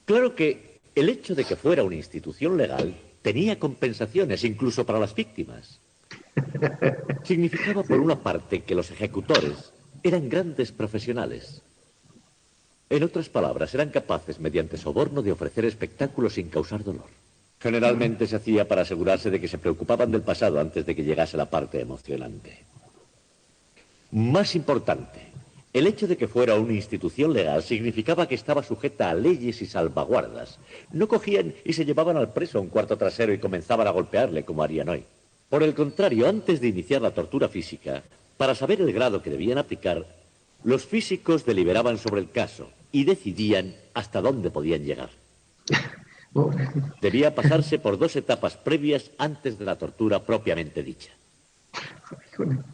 Claro que el hecho de que fuera una institución legal tenía compensaciones, incluso para las víctimas. Significaba, por una parte, que los ejecutores eran grandes profesionales. En otras palabras, eran capaces, mediante soborno, de ofrecer espectáculos sin causar dolor. Generalmente se hacía para asegurarse de que se preocupaban del pasado antes de que llegase la parte emocionante. Más importante, el hecho de que fuera una institución legal significaba que estaba sujeta a leyes y salvaguardas. No cogían y se llevaban al preso a un cuarto trasero y comenzaban a golpearle como harían hoy. Por el contrario, antes de iniciar la tortura física, para saber el grado que debían aplicar, los físicos deliberaban sobre el caso y decidían hasta dónde podían llegar. Debía pasarse por 2 etapas previas antes de la tortura propiamente dicha.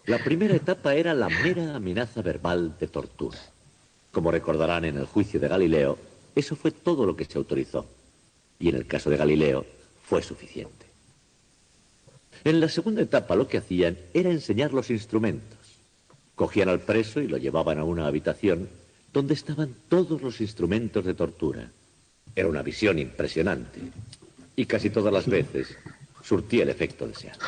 La primera etapa era la mera amenaza verbal de tortura. Como recordarán, en el juicio de Galileo, eso fue todo lo que se autorizó. Y en el caso de Galileo, fue suficiente. En la segunda etapa lo que hacían era enseñar los instrumentos. Cogían al preso y lo llevaban a una habitación donde estaban todos los instrumentos de tortura. Era una visión impresionante y casi todas las veces surtía el efecto deseado.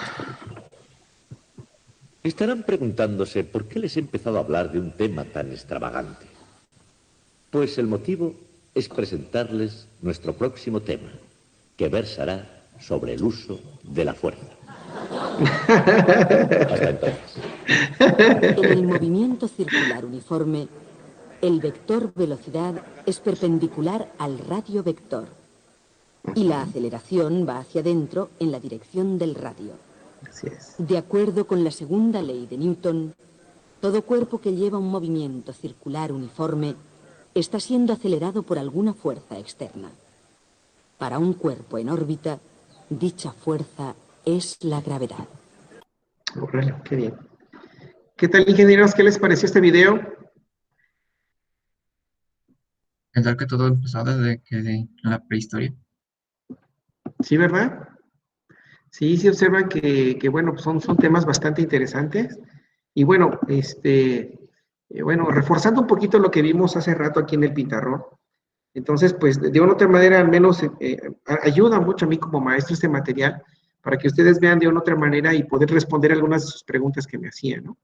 Estarán preguntándose por qué les he empezado a hablar de un tema tan extravagante. Pues el motivo es presentarles nuestro próximo tema, que versará sobre el uso de la fuerza. Hasta entonces. En el movimiento circular uniforme, el vector velocidad es perpendicular al radio vector y la aceleración va hacia adentro en la dirección del radio. Así es. De acuerdo con la segunda ley de Newton, todo cuerpo que lleva un movimiento circular uniforme está siendo acelerado por alguna fuerza externa. Para un cuerpo en órbita, dicha fuerza es la gravedad. Órale, qué bien. ¿Qué tal, ingenieros? ¿Qué les pareció este video? Pensar que todo empezó desde que en la prehistoria. Sí, ¿verdad? Sí, sí observan que bueno, pues son temas bastante interesantes. Y bueno, bueno, reforzando un poquito lo que vimos hace rato aquí en el pizarrón. Entonces, pues, de una u otra manera, al menos ayuda mucho a mí como maestro este material para que ustedes vean de una u otra manera y poder responder algunas de sus preguntas que me hacían, ¿no?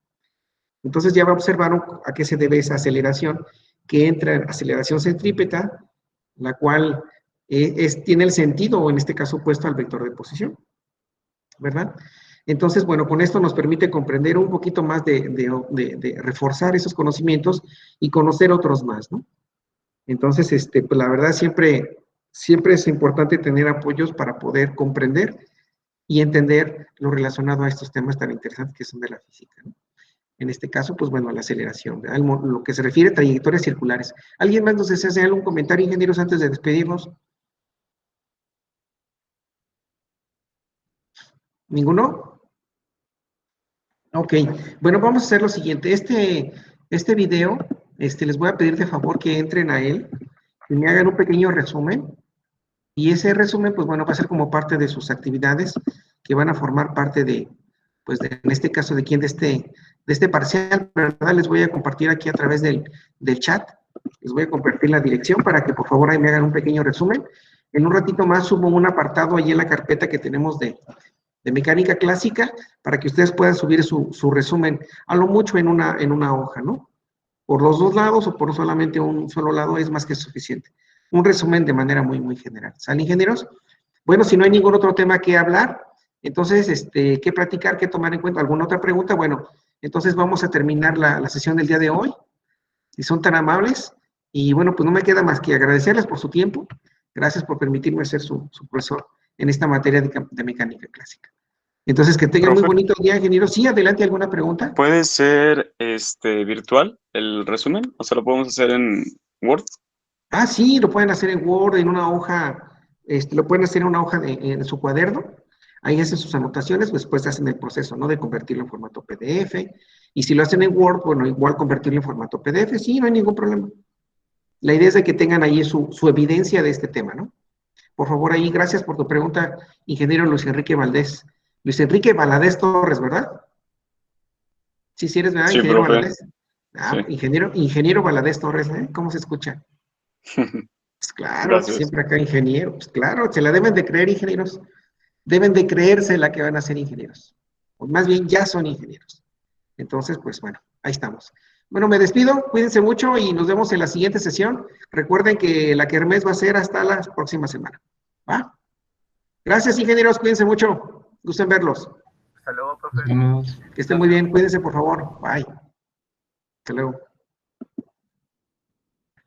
Entonces ya observaron a qué se debe esa aceleración, que entra en aceleración centrípeta, la cual tiene el sentido, o en este caso opuesto al vector de posición, ¿verdad? Entonces, bueno, con esto nos permite comprender un poquito más de reforzar esos conocimientos y conocer otros más, ¿no? Entonces, pues la verdad siempre es importante tener apoyos para poder comprender y entender lo relacionado a estos temas tan interesantes que son de la física, ¿no? En este caso, pues bueno, la aceleración, ¿verdad? Lo que se refiere a trayectorias circulares. ¿Alguien más nos desea hacer algún comentario, ingenieros, antes de despedirnos? ¿Ninguno? Ok, bueno, vamos a hacer lo siguiente. Este video, les voy a pedir de favor que entren a él, que me hagan un pequeño resumen, y ese resumen, pues bueno, va a ser como parte de sus actividades, que van a formar parte de, pues en este caso, de este parcial, ¿verdad? Les voy a compartir aquí a través del chat, les voy a compartir la dirección para que por favor ahí me hagan un pequeño resumen. En un ratito más subo un apartado ahí en la carpeta que tenemos de mecánica clásica, para que ustedes puedan subir su resumen, a lo mucho en una hoja, ¿no? Por los dos lados o por solamente un solo lado es más que suficiente. Un resumen de manera muy, muy general. ¿Sale, ingenieros? Bueno, si no hay ningún otro tema que hablar, entonces, ¿qué practicar, qué tomar en cuenta? ¿Alguna otra pregunta? Bueno, entonces vamos a terminar la sesión del día de hoy, si son tan amables. Y bueno, pues no me queda más que agradecerles por su tiempo. Gracias por permitirme ser su profesor en esta materia de mecánica clásica. Entonces, que tengan muy bonito día, ingeniero. Sí, adelante, ¿alguna pregunta? ¿Puede ser virtual el resumen? ¿O sea, lo podemos hacer en Word? Ah, sí, lo pueden hacer en Word, en una hoja, lo pueden hacer en una hoja en su cuaderno. Ahí hacen sus anotaciones, después hacen el proceso, ¿no? De convertirlo en formato PDF. Y si lo hacen en Word, bueno, igual convertirlo en formato PDF, sí, no hay ningún problema. La idea es de que tengan ahí su evidencia de este tema, ¿no? Por favor, ahí, gracias por tu pregunta, ingeniero Luis Enrique Valdés. Luis Enrique Valadez Torres, ¿verdad? Sí, sí eres, ¿verdad, Sí, ingeniero profe. Valadez? Ah, Sí. ingeniero Valadez Torres, ¿eh? ¿Cómo se escucha? Pues claro, Gracias. siempre acá ingeniero. Pues claro, se la deben de creer, ingenieros. Deben de creerse la que van a ser ingenieros. O más bien, ya son ingenieros. Entonces, pues bueno, ahí estamos. Bueno, me despido, cuídense mucho y nos vemos en la siguiente sesión. Recuerden que la kermés va a ser hasta la próxima semana. ¿Va? Gracias, ingenieros, cuídense mucho. Gusto en verlos. Hasta luego, profe. Nos vemos. Que estén muy bien, cuídense, por favor. Bye. Hasta luego.